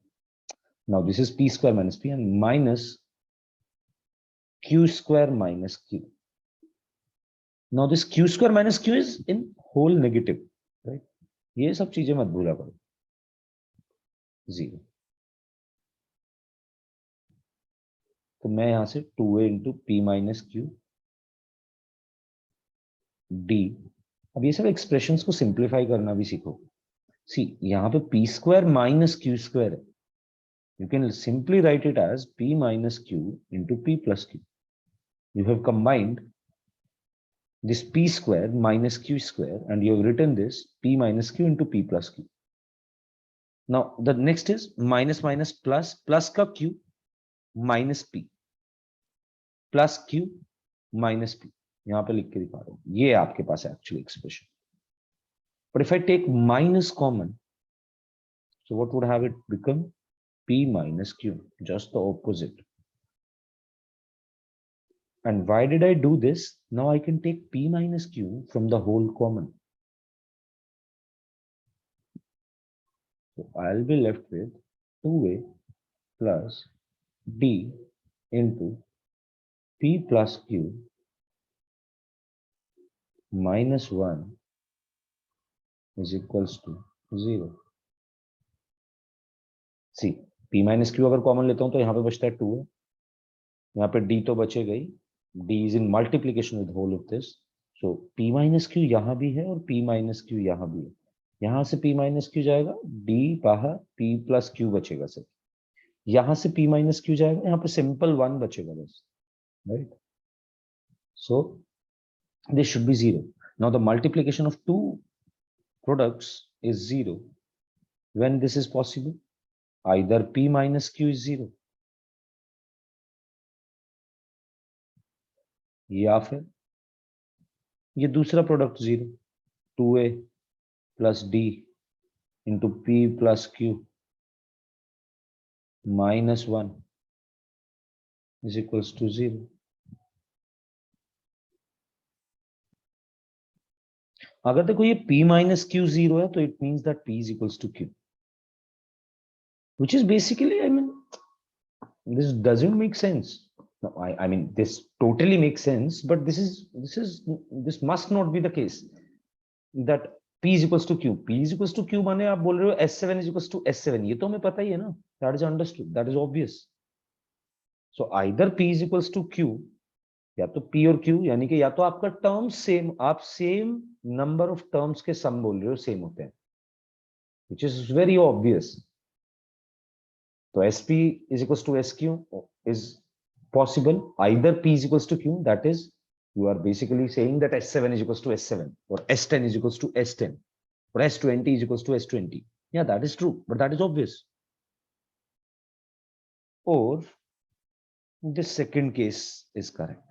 Now this is P square minus P and minus Q square minus Q। Now this Q square minus Q is in whole negative, right? ये सब चीजें मत भूला करो। 0। तो मैं यहां से 2A into P minus Q D। अब ये सब एक्सप्रेशंस को सिंप्लीफाई करना भी सीखो। सी, यहाँ पे P square minus Q square है, you can simply write it as P minus Q into P plus Q. You have combined this P square minus Q square and you have written this P minus Q into P plus Q. Now the next is minus minus plus, plus का Q minus P plus Q minus P, यहाँ पे लिख के दिखा रहा हूँ, ये आपके पास है actually expression. But if I take minus common, so what would have it become? P minus Q, just the opposite. And why did I do this? Now I can take P minus Q from the whole common. So I'll be left with 2a plus d into p plus q minus 1 is equals to 0. See, p minus q अगर common लेता हूं तो यहाँ पे बचता है 2 है, यहाँ पे d तो बचेगा ही, d is in multiplication with whole of this, so p minus q यहाँ भी है और p minus q यहाँ भी है, यहाँ से p minus q जाएगा, d बाहर, p plus q बचेगा सर, यहाँ से p minus q जाएगा, यहाँ पे सिंपल 1 बचेगा बस, right? So this should be 0. Now the multiplication of two products is 0 when this is possible. Either p minus q is 0 या फिर ये दूसरा product 0, 2a plus d into p plus q minus 1 is equals to 0. अगर देखो ये p minus q 0 है तो it means that p is equals to q, which is basically, I mean, this doesn't make sense. No, I mean this totally makes sense, but this must not be the case that p is equals to q. P is equals to q माने आप बोल रहे हो s7 is equals to s7, ये तो हमें पता ही है ना, that is understood, that is obvious. So either p is equals to q, या तो p और q, यानी कि या तो आपका टर्म सेम, आप सेम नंबर ऑफ टर्म्स के सम बोल रहे हो सेम होते हैं, which is very obvious. So sp is equals to sq is possible, either p is equals to q, that is you are basically saying that s7 is equals to s7 or s10 is equals to s10 or s20 is equals to s20. Yeah, that is true, but that is obvious. Or the second case is correct.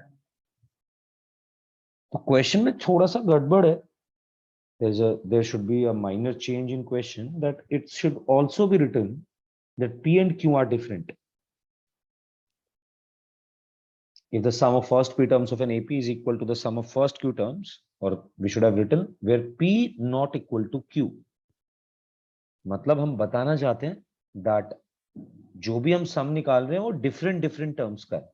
तो question में थोड़ा सा गड़बड़ है. There should be a minor change in question, that it should also be written that p and q are different. If the sum of first p terms of an AP is equal to the sum of first q terms, or we should have written where p not equal to q, मतलब हम बताना चाहते हैं that जो भी हम sum निकाल रहे हैं वो different terms का है.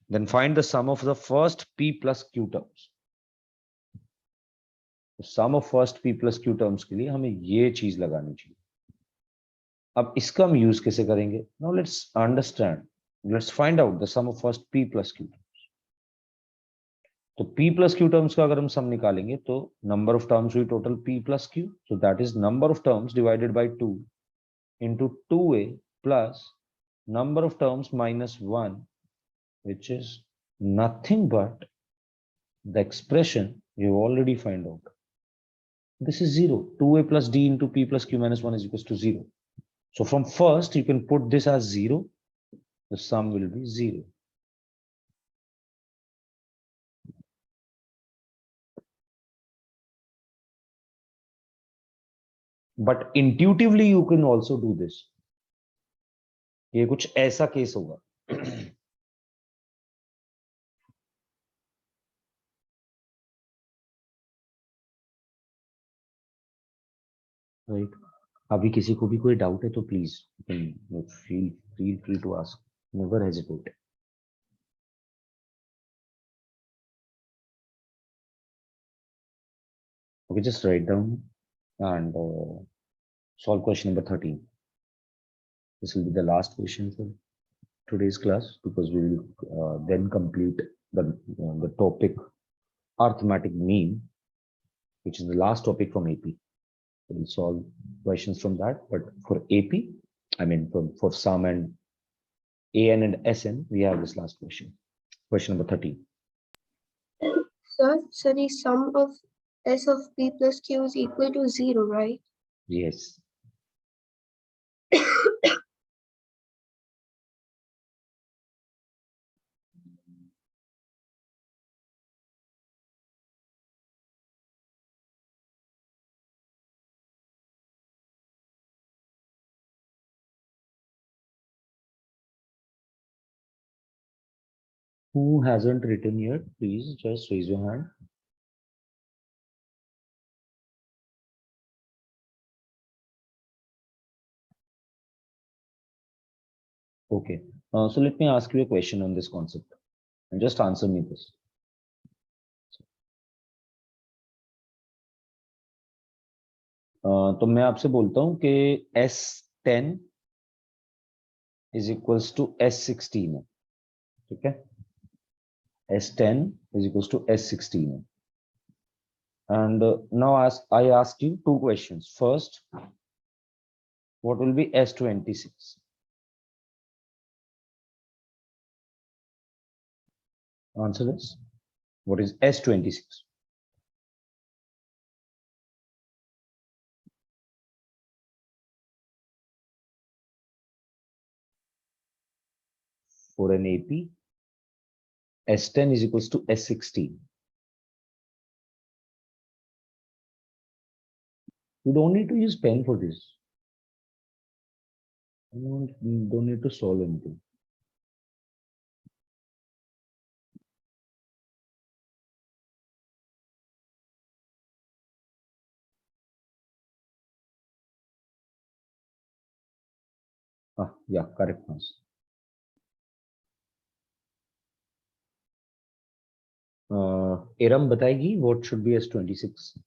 Then find the sum of the first p plus q terms. तो sum of first p plus q terms के लिए हमें ये चीज लगानी चाहिए. अब इसका हम यूज कैसे करेंगे? Now let's understand. Let's find out the sum of first p plus q terms. तो p plus q terms का अगर हम सम निकालेंगे तो number of terms हुई total p plus q. So that is number of terms divided by 2 into 2a plus number of terms minus 1, which is nothing but the expression you already find out. This is 0. 2a plus d into p plus q minus 1 is equals to 0. So from first you can put this as 0. The sum will be 0. But intuitively you can also do this. ये कुछ ऐसा case होगा. Right. अभी किसी को भी कोई doubt है तो please feel free to ask. Never hesitate. Okay, just write down and solve question number 13. This will be the last question for today's class, because we will then complete the topic arithmetic mean, which is the last topic from AP. We'll solve questions from that, but for AP, I mean for sum and AN and SN, we have this last question. Question number 13. Sir, so the sum of S of P plus Q is equal to 0, right? Yes. Who hasn't written yet? Please just raise your hand. Okay. So let me ask you a question on this concept and just answer me this. तो मैं आपसे बोलता हूँ कि S10 is equals to S16 है, ठीक है? S10 is equals to S16 है. And now I ask you two questions. First, what will be S26? Answer this. What is S26? For an AP, S10 is equals to S16. You don't need to use pen for this. You don't need to solve anything. Yeah, correct answer. Iram बताएगी what should be S26?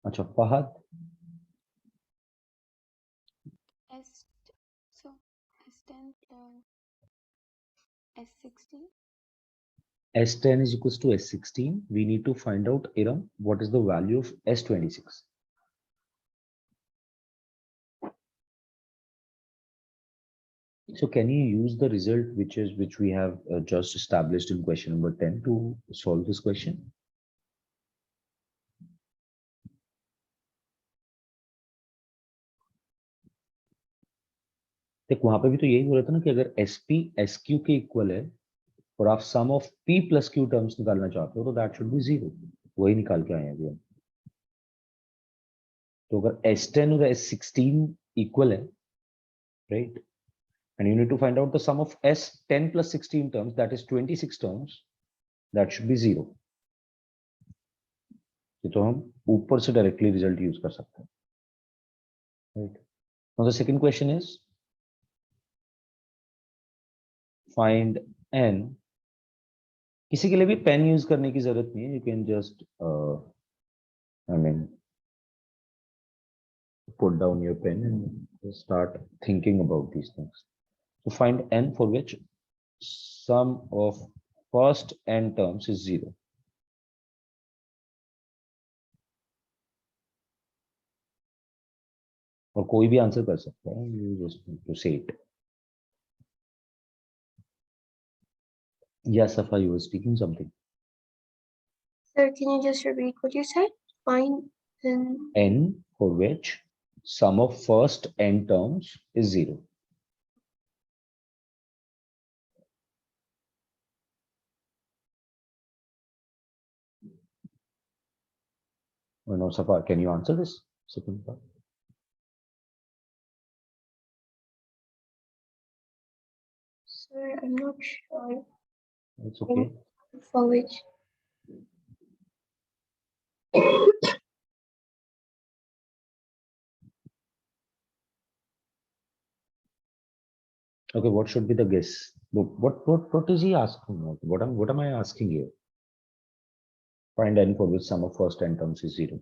अच्छा Fahad S so S10 plus S16. S10 is equals to S16. We need to find out, Iram, what is the value of S26? So can you use the result which we have just established in question number 10 to solve this question? देख वहां पे भी तो यही बोला था ना कि अगर SP SQ के इक्वल है और आप sum of P plus Q terms निकालना चाहते हो तो दैट शुड बी 0. वही निकाल के आए हैं अभी हम. तो अगर S10 और S16 इक्वल है, right, and you need to find out the sum of S10 plus 16 terms, that is 26 terms, that should be 0. तो हम ऊपर से डायरेक्टली रिजल्ट यूज कर सकते हैं, right. Now the second question is find n. किसी के लिए भी पेन यूज करने की जरूरत नहीं है, you can just I mean put down your pen and start thinking about these things. So find n for which sum of first n terms is 0. और कोई भी आंसर कर सकता है, you just need to say it. Yes, Safa, you were speaking something. Sir, can you just repeat what you said? Find N for which sum of first n terms is 0. Oh, no, Safa, can you answer this second part? Sir, I'm not sure It's okay. for which. Okay, what should be the guess? What is he asking? What am I asking here? Find n for which sum of first n terms is 0.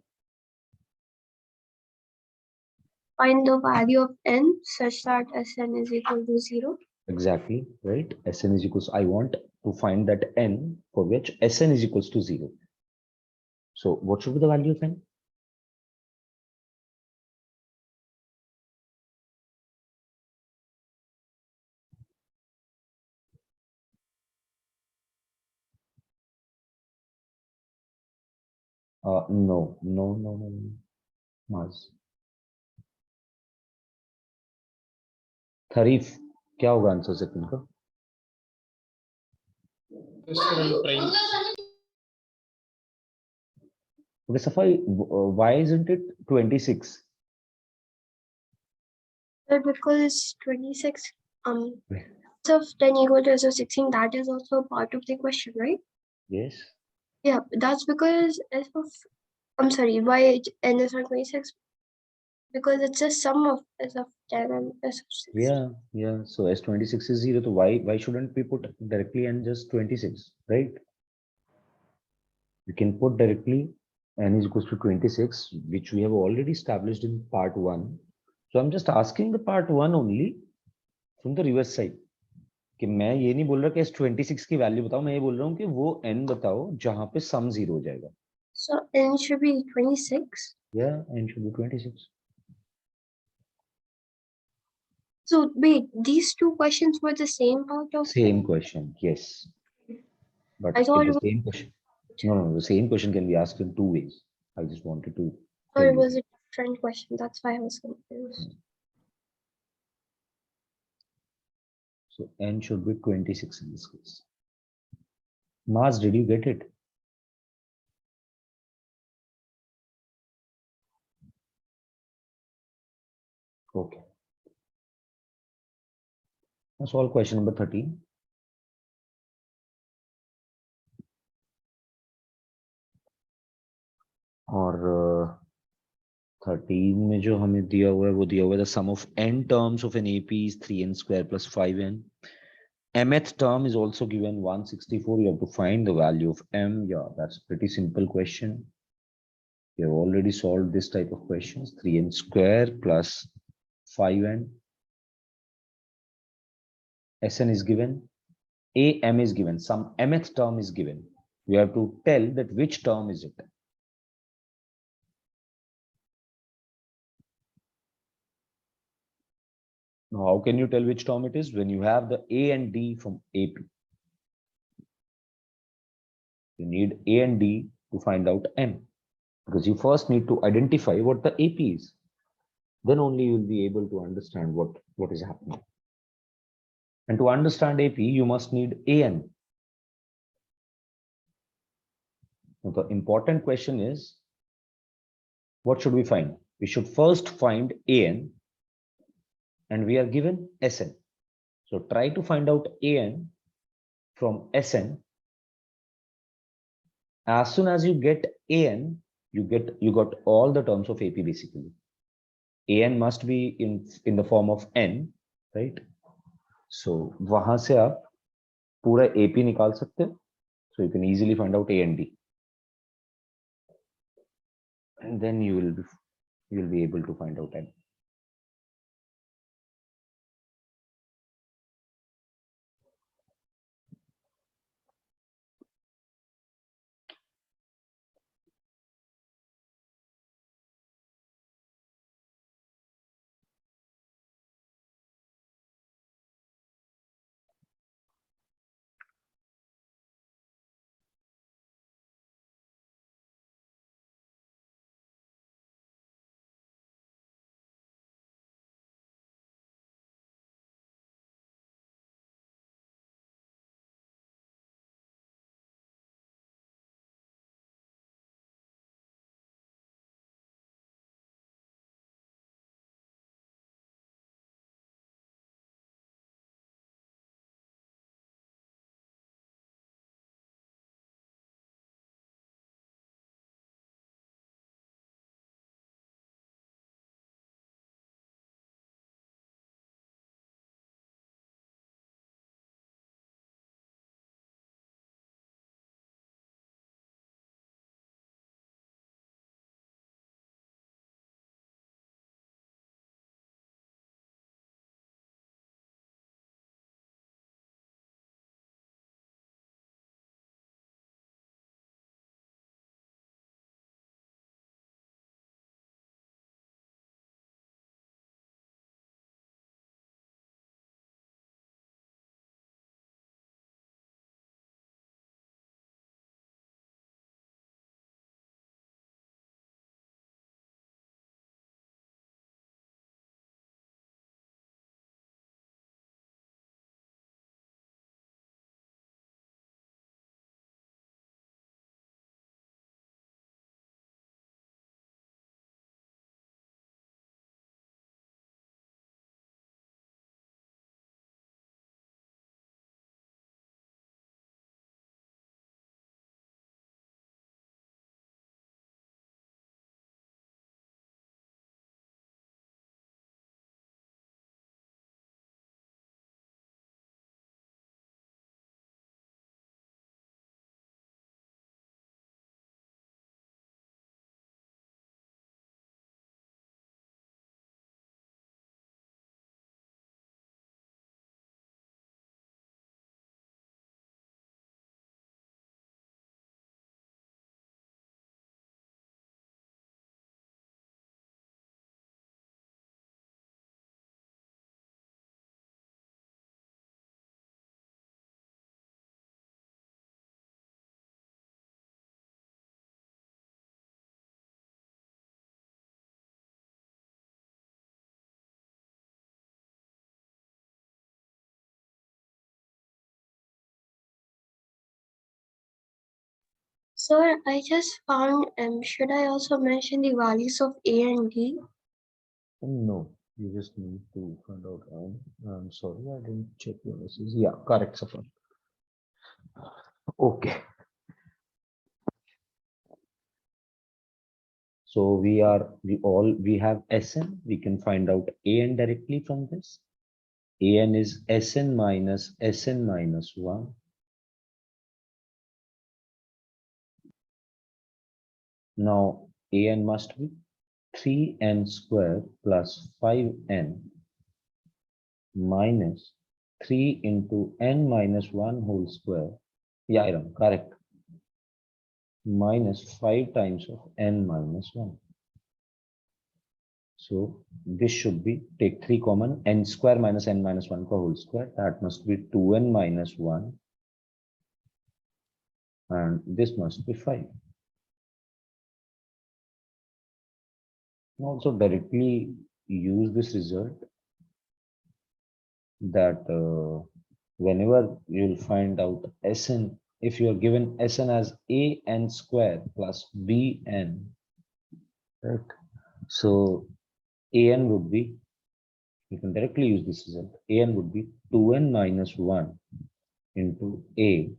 Find the value of n such that Sn is equal to 0. Exactly, right? Sn is equals, I want to find that n for which Sn is equals to 0. So what should be the value of n? No. Maz. Tharif, क्या होगा answer second का? Prime. Okay, Safa, why isn't it 26? Sir, because 26 S of 10 equal to S of 16, that is also part of the question, right? Yes. Yeah, that's because I'm sorry, why n is not 26? Because it's a sum of S of 10 and S of 16. Yeah. So S26 is 0. So why shouldn't we put directly n just 26, right? We can put directly n is equals to 26, which we have already established in part 1. So I'm just asking the part 1 only from the reverse side. कि मैं ये नहीं बोल रहा कि S26 की value बताओ, मैं ये बोल रहा हूँ कि वो n बताओ जहां पे सम 0 हो जाएगा. So n should be 26. Yeah, n should be 26. So wait, these two questions were the same part of Same question, yes. But I thought if it the same question, no, the same question can be asked in 2 ways. I just wanted to tell you. was a different question. That's why I was confused. So n should be 26 in this case. Mars, did you get it? Okay. That's all question number 13. और 13 में जो हमें दिया हुआ है वो दिया हुआ है the sum of n terms of an AP is 3n square plus 5n. mth term is also given 164. You have to find the value of m. Yeah, that's a pretty simple question. We have already solved this type of questions. 3n square plus 5n. Sn is given. Am is given. Some mth term is given. We have to tell that which term is it. Now, how can you tell which term it is? When you have the A and D from AP. You need A and D to find out M. Because you first need to identify what the AP is. Then only you will be able to understand what is happening. And to understand AP, you must need AN. Now, the important question is, what should we find? We should first find AN, and we are given SN. So try to find out AN from SN. As soon as you get AN, you got all the terms of AP basically. AN must be in the form of N, right? So वहां से आप पूरा AP निकाल सकते हो. So you can easily find out A and D. And then you will be able to find out N. Sir, I just found, should I also mention the values of A and D? No, you just need to find out. I'm sorry, I didn't check your message. Yeah, correct, Safar. Okay. So we have Sn. We can find out An directly from this. An is Sn minus 1. Now An must be 3n square plus 5n minus 3 into n minus 1 whole square. Yeah, Iram, correct. Minus 5 times of n minus 1. So this should be, take 3 common, n square minus n minus 1 whole square. That must be 2n minus 1. And this must be 5. Also directly use this result that whenever you'll find out Sn, if you are given Sn as an square plus bn, right? So an would be, you can directly use this result. An would be 2n minus 1 into a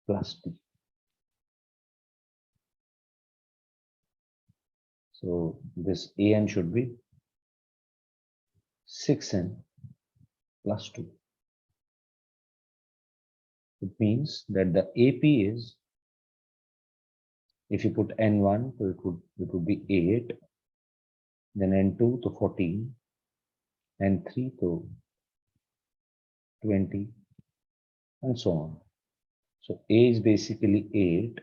plus b. So this an should be 6n plus 2. It means that the AP is, if you put n1, so it would be 8, then n2 to 14, n3 to 20, and so on. So A is basically 8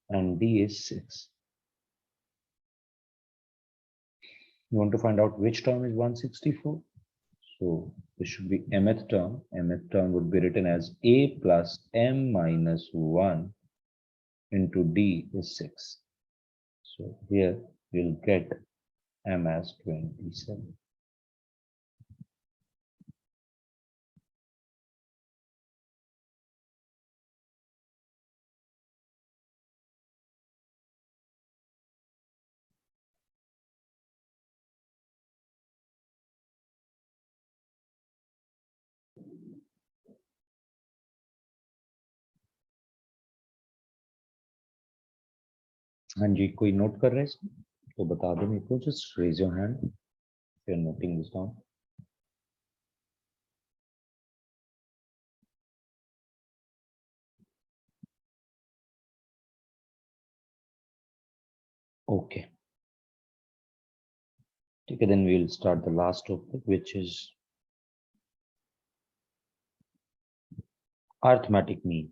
and B is 6. You want to find out which term is 164? So this should be mth term. Mth term would be written as A plus m minus 1 into D is 6. So here you'll get m as 27. हाँ जी, कोई note कर रहे हैं इसको? तो बता दो मेरे को, just raise your hand if you're noting this down. Okay. Okay, then we'll start the last topic, which is arithmetic mean.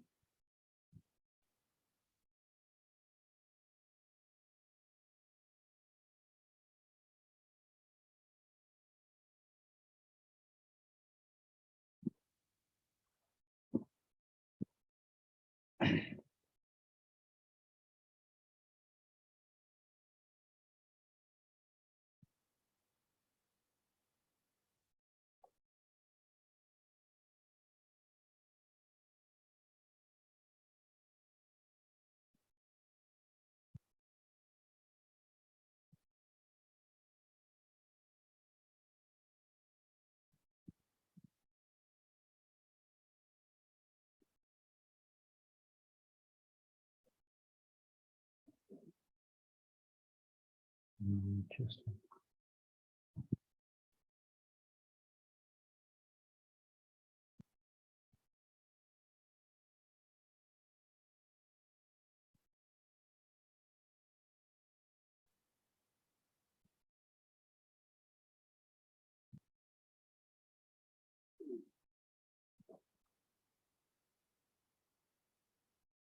Interesting.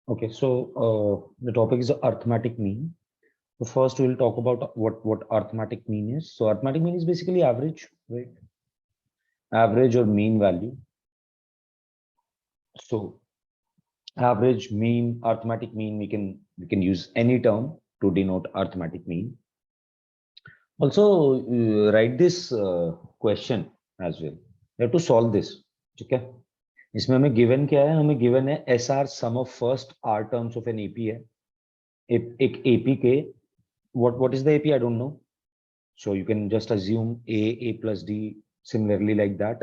Okay, so the topic is arithmetic mean. So first we'll talk about what arithmetic mean is. So arithmetic mean is basically average, right? Average or mean value. So average, mean, arithmetic mean, we can use any term to denote arithmetic mean. Also write this question as well. You have to solve this. Okay. इसमें हमें given क्या है? हमें given है SR sum of first R terms of an AP है। एक AP के what is the AP? I don't know. So you can just assume A plus D, similarly like that.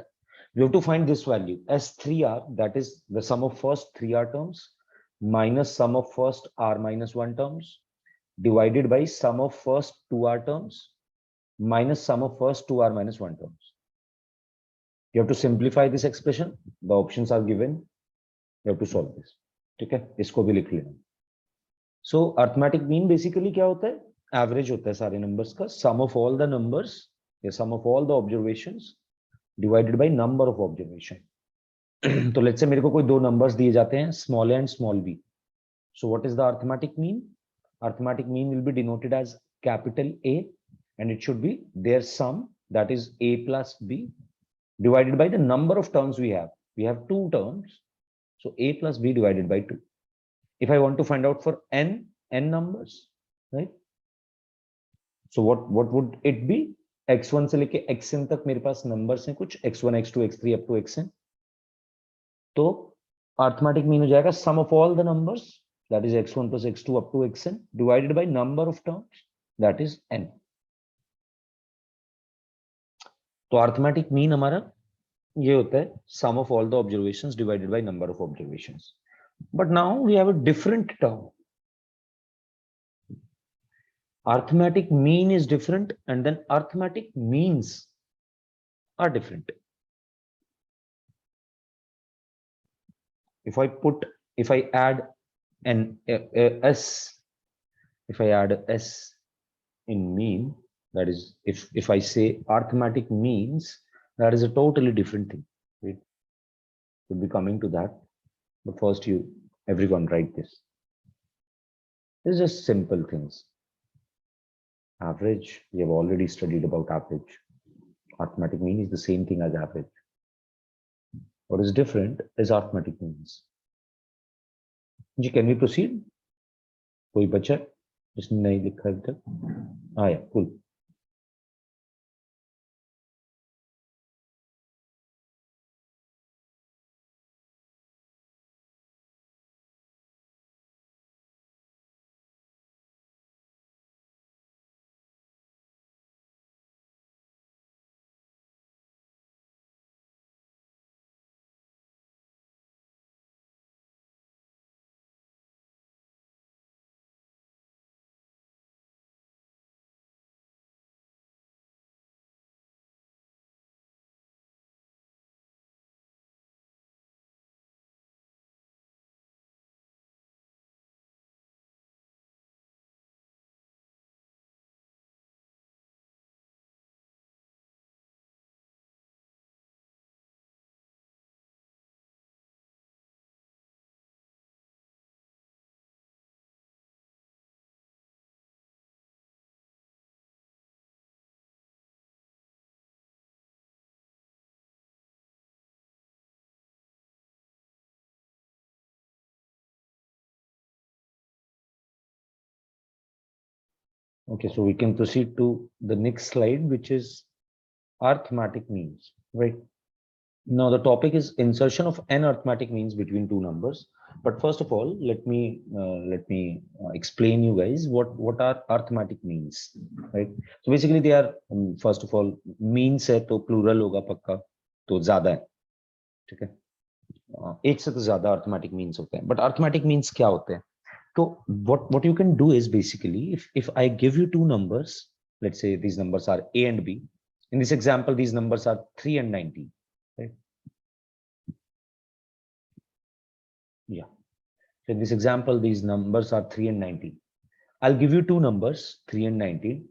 We have to find this value as 3R, that is the sum of first 3R terms minus sum of first R minus 1 terms divided by sum of first 2R terms minus sum of first 2R minus 1 terms. You have to simplify this expression. The options are given. You have to solve this. ठीक है, इसको भी लिख लेना. So arithmetic mean basically क्या होता है? Average होता है सारे numbers का, sum of all the numbers या sum of all the observations divided by number of observation. तो let's say मेरे को कोई दो numbers दिए जाते हैं, small a and small b. So what is the arithmetic mean? Arithmetic mean will be denoted as capital A, and it should be their sum, that is A plus B, divided by the number of terms we have. We have two terms, so A plus B divided by 2. If I want to find out for n numbers, right? So what would it be? x1 से लेके xn तक मेरे पास numbers हैं कुछ, x1 x2 x3 up to xn. तो arithmetic mean हो जाएगा sum of all the numbers, that is x1 plus x2 up to xn, divided by number of terms, that is n. तो arithmetic mean हमारा ये होता है sum of all the observations divided by number of observations. But now we have a different term. Arithmetic mean is different, and then arithmetic means are different. If I add an s, if I add s in mean, that is, if I say arithmetic means, that is a totally different thing. We'll be coming to that, but first everyone write this. This is just simple things. Average, we have already studied about average. Arithmetic mean is the same thing as average. What is different is arithmetic means. Ji, can we proceed? कोई बच्चा जिसने नहीं लिखा अभी तक? हाँ या cool. Okay, so we can proceed to the next slide, which is arithmetic means, right? Now the topic is insertion of n arithmetic means between two numbers. But first of all, let me explain you guys what are arithmetic means, right? So basically they are first of all means है तो plural होगा पक्का, तो ज़्यादा है, ठीक है? एक से तो ज़्यादा arithmetic means होते हैं, but arithmetic means क्या होते हैं? So what you can do is basically if I give you two numbers, let's say these numbers are A and B. In this example, these numbers are 3 and 19. Right? Yeah. So in this example, these numbers are 3 and 19. I'll give you two numbers, 3 and 19,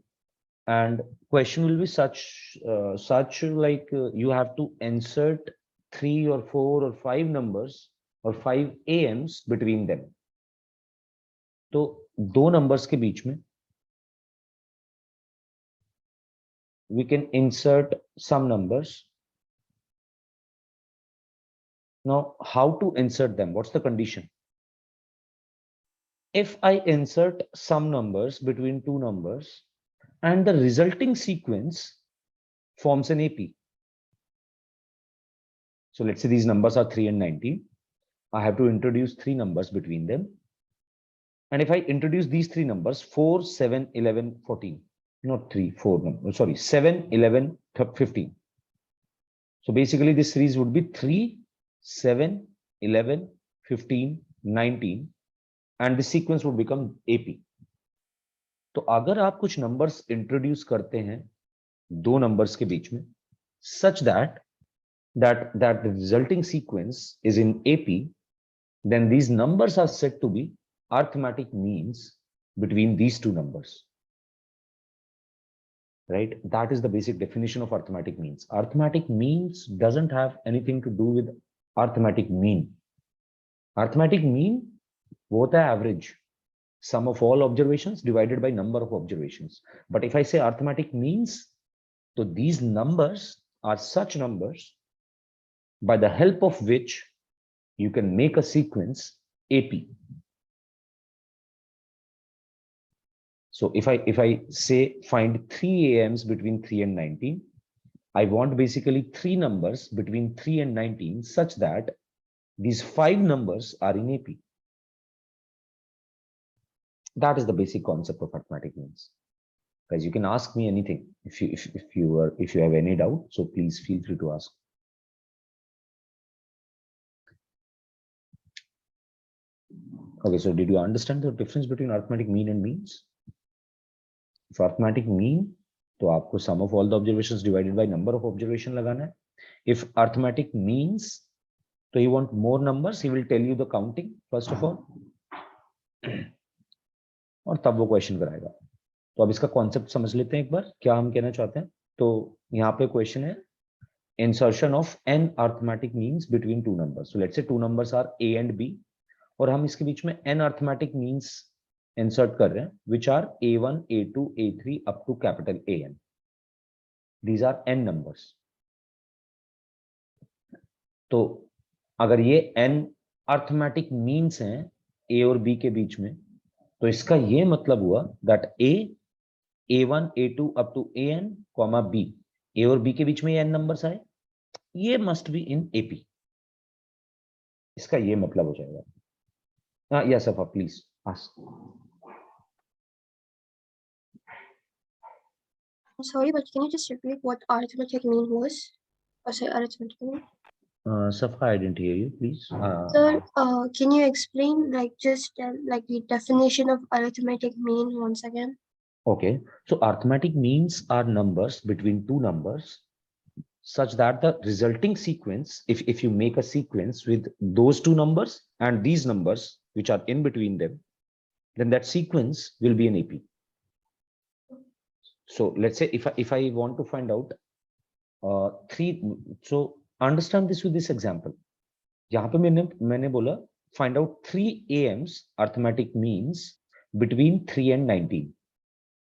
and question will be such like you have to insert 3 or 4 or 5 numbers or 5 AMs between them. तो दो numbers के बीच में we can insert some numbers. Now, how to insert them? What's the condition? If I insert some numbers between two numbers and the resulting sequence forms an AP. So let's say these numbers are 3 and 19. I have to introduce 3 numbers between them. And if I introduce these 3 numbers, 4, 7, 11, 14, not 3, 4, no, sorry, 7, 11, 15. So basically this series would be 3, 7, 11, 15, 19, and the sequence would become AP. तो अगर आप कुछ numbers introduce करते हैं दो numbers के बीच में, such that the resulting sequence is in AP, then these numbers are said to be arithmetic means between these two numbers. Right? That is the basic definition of arithmetic means. Arithmetic means doesn't have anything to do with arithmetic mean. Arithmetic mean वो होता है average, sum of all observations divided by number of observations. But if I say arithmetic means, so these numbers are such numbers by the help of which you can make a sequence AP. So if I say find 3 AMs between 3 and 19, I want basically 3 numbers between 3 and 19 such that these 5 numbers are in AP. That is the basic concept of arithmetic means. Guys, you can ask me anything if you have any doubt. So please feel free to ask. Okay, so did you understand the difference between arithmetic mean and means? For arithmetic mean, तो आपको sum of all the observations divided by number of observation लगाना है. If arithmetic means, so you want more numbers, he will tell you the counting first of all, और तब वो question कराएगा. तो अब इसका कॉन्सेप्ट समझ लेते हैं एक बार, क्या हम कहना चाहते हैं. तो यहाँ पे क्वेश्चन है insertion of n arithmetic means between two numbers. So let's say two numbers are a and b, और हम इसके बीच में n arithmetic means insert कर रहे हैं, which are a1, a2, a3 up to capital AN. These are n numbers. तो अगर ये n arithmetic means हैं a और b के बीच में, तो इसका ये मतलब हुआ that a1, a2 up to AN, b, a और b के बीच में ये n numbers आए, ये must be in AP. इसका ये मतलब हो जाएगा. Yes, Safa, please ask. I'm sorry, but can you just repeat what arithmetic mean was? Or say arithmetic mean? Safa, I didn't hear you, please. Sir, can you explain just like the definition of arithmetic mean once again? Okay, so arithmetic means are numbers between two numbers such that the resulting sequence, if you make a sequence with those two numbers and these numbers which are in between them, then that sequence will be an AP. So let's say if I want to find out so understand this with this example. यहाँ पे मैंने बोला find out 3 AMs arithmetic means between 3 and 19.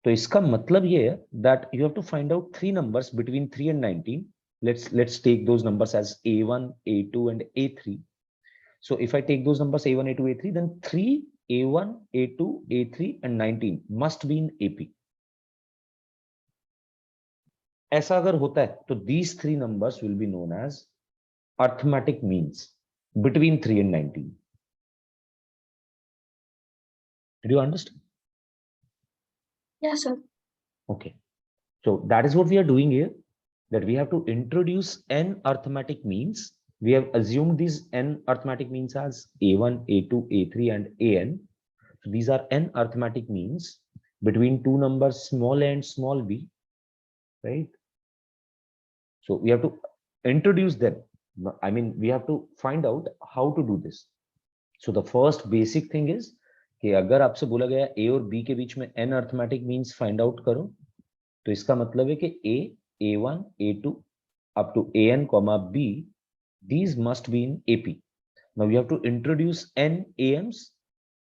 तो इसका मतलब ये है that you have to find out 3 numbers between 3 and 19. Let's take those numbers as A1, A2, and A3. So if I take those numbers A1, A2, A3, then 3, A1, A2, A3, and 19 must be in AP. ऐसा अगर होता है तो these 3 numbers will be known as arithmetic means between 3 and 19. Did you understand? Yes, sir. Okay. So that is what we are doing here, that we have to introduce n arithmetic means. We have assumed these n arithmetic means as A1, A2, A3, and AN. So these are n arithmetic means between two numbers small a and small b, right? So we have to introduce them. I mean, we have to find out how to do this. So the first basic thing is कि अगर आपसे बोला गया a और b के बीच में n arithmetic means find out करो, तो इसका मतलब है कि a, a1, a2 up to an, b, these must be in AP. Now you have to introduce n AMs.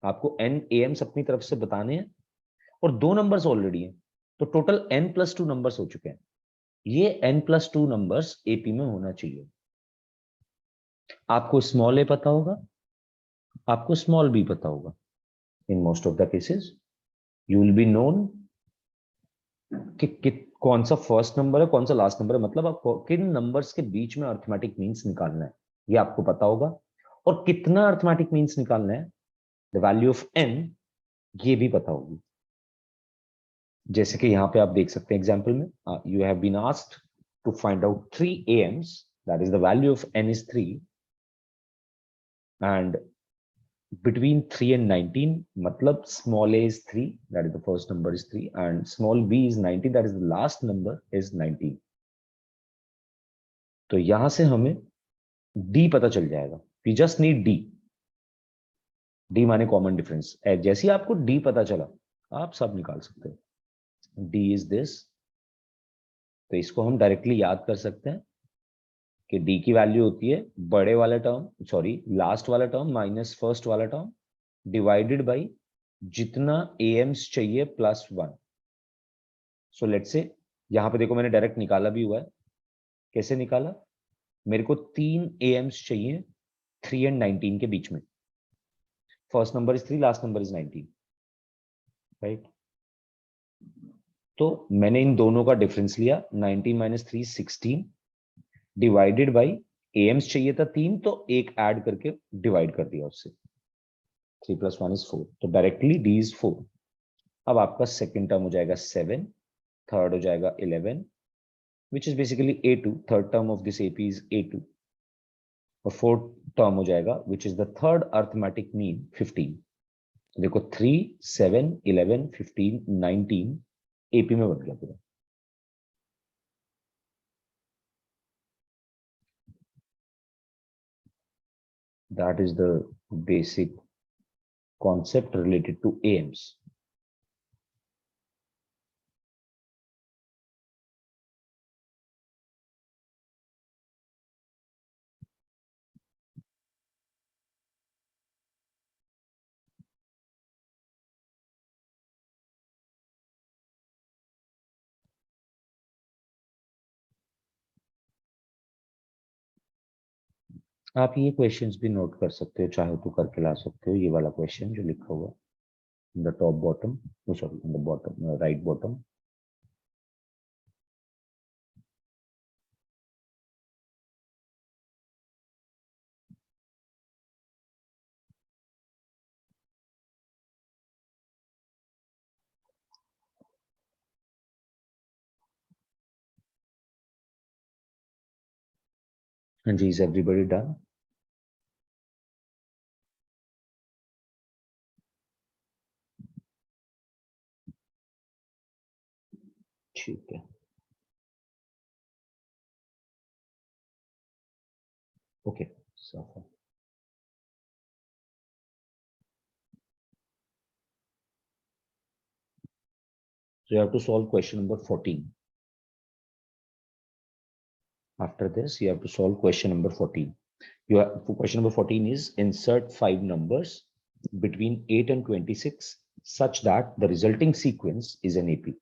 आपको n AMs अपनी तरफ से बताने हैं और 2 numbers already हैं, तो total n plus 2 numbers हो चुके हैं. ये n plus 2 numbers AP में होना चाहिए. आपको small a पता होगा, आपको small b पता होगा. In most of the cases, you will be known कि कौन सा फर्स्ट नंबर है, कौन सा लास्ट नंबर है, मतलब आपको किन नंबर्स के बीच में अर्थमेटिक मीन्स निकालना है ये आपको पता होगा, और कितना अर्थमेटिक मीन्स निकालना है, द वैल्यू ऑफ n, ये भी पता होगी। जैसे कि यहाँ पे आप देख सकते हैं एग्जाम्पल में, you have been asked to find out 3 AMs, that is the value of n is 3, and between 3 and 19, matlab small a is 3, that is the first number is 3, and small b is 19, that is the last number is 19. तो यहां से हमें d पता चल जाएगा, we just need d, d माने common difference. जैसे ही आपको d पता चला आप सब निकाल सकते हैं। d is this, तो इसको हम डायरेक्टली याद कर सकते हैं कि d की वैल्यू होती है बड़े वाला टर्म, सॉरी लास्ट वाला टर्म माइनस फर्स्ट वाला टर्म डिवाइडेड बाई जितना एम्स चाहिए प्लस 1। सो लेट्स से यहां पे देखो मैंने डायरेक्ट निकाला भी हुआ है। कैसे निकाला, मेरे को 3 एम्स चाहिए 3 एंड 19 के बीच में, first number is 3, last number is 19, right. तो मैंने इन दोनों का डिफरेंस लिया, 19 माइनस 3 16 डिवाइडेड बाई एम्स चाहिए था 3, तो एक ऐड करके डिवाइड कर दिया उससे, 3 + 1 is 4, तो डायरेक्टली d is 4। अब आपका सेकेंड टर्म हो जाएगा 7, थर्ड हो जाएगा 11, which is basically A2, third term of this AP is A2, और फोर्थ टर्म हो जाएगा which is the third arithmetic mean 15। देखो 3 7 11 15 19 AP में बन गया पूरा। That is the basic concept related to AMs. आप ये क्वेश्चंस भी नोट कर सकते हो, चाहे तो करके ला सकते हो, ये वाला क्वेश्चन जो लिखा हुआ in the top bottom, sorry in the bottom right bottom. And is everybody done? ठीक है, okay, so you have to solve question number 14. After this, you have to solve question number 14. Question number 14 is insert 5 numbers between 8 and 26 such that the resulting sequence is an AP.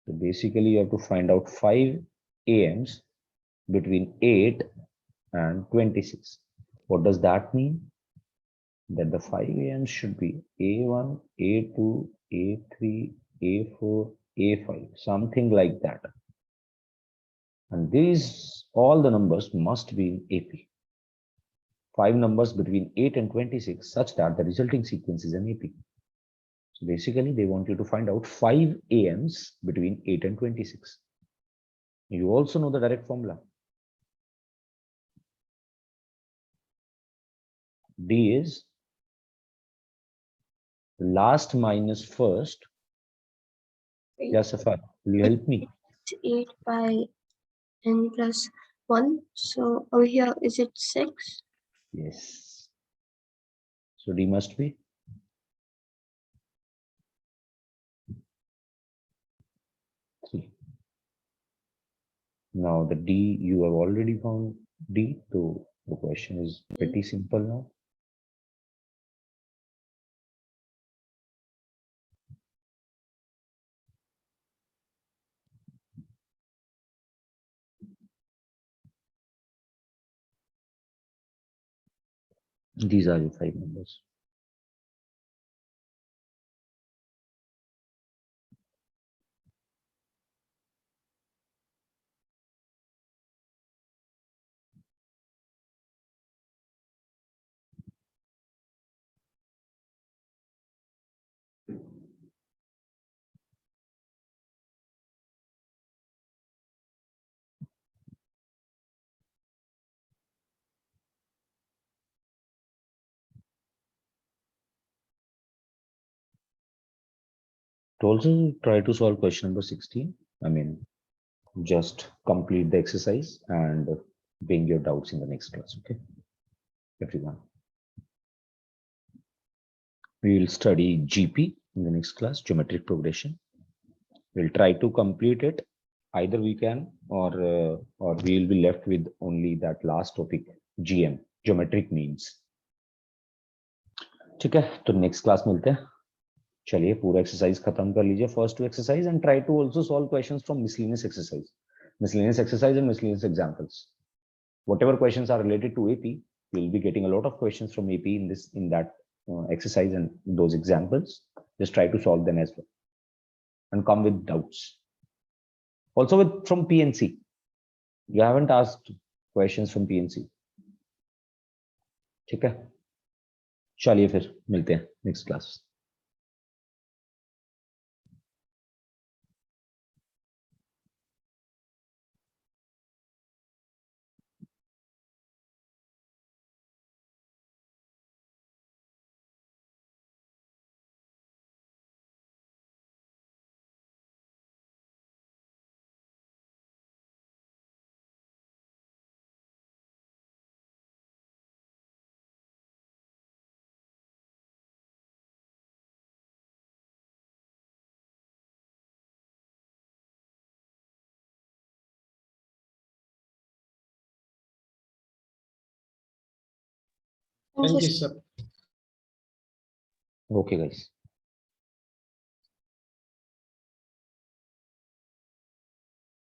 So basically, you have to find out 5 AMs between 8 and 26. What does that mean? That the 5 AMs should be A1, A2, A3, A4, A5, something like that. And these, all the numbers must be in AP. 5 numbers between 8 and 26 such that the resulting sequence is an AP. So basically, they want you to find out 5 AMs between 8 and 26. You also know the direct formula. D is last minus first. Yes, Safar, will you help me? 8 by n plus 1. So over here, is it 6? Yes. So D must be? Three. Now the D, you have already found D, so the question is pretty simple now. These are your 5 numbers. Also try to solve question number 16. I mean, just complete the exercise and bring your doubts in the next class. Okay, everyone. We will study GP in the next class, geometric progression. We'll try to complete it. Either we can, or we will be left with only that last topic, GM, geometric means. ठीक है, तो next class मिलते हैं. चलिए पूरा exercise खत्म कर लीजिए, first two exercise, and try to also solve questions from miscellaneous exercise and miscellaneous examples. Whatever questions are related to AP, you'll be getting a lot of questions from AP in that exercise and those examples. Just try to solve them as well and come with doubts. Also from PNC, you haven't asked questions from PNC. ठीक है, चलिए फिर मिलते हैं next class. Thank you, sir. Okay guys.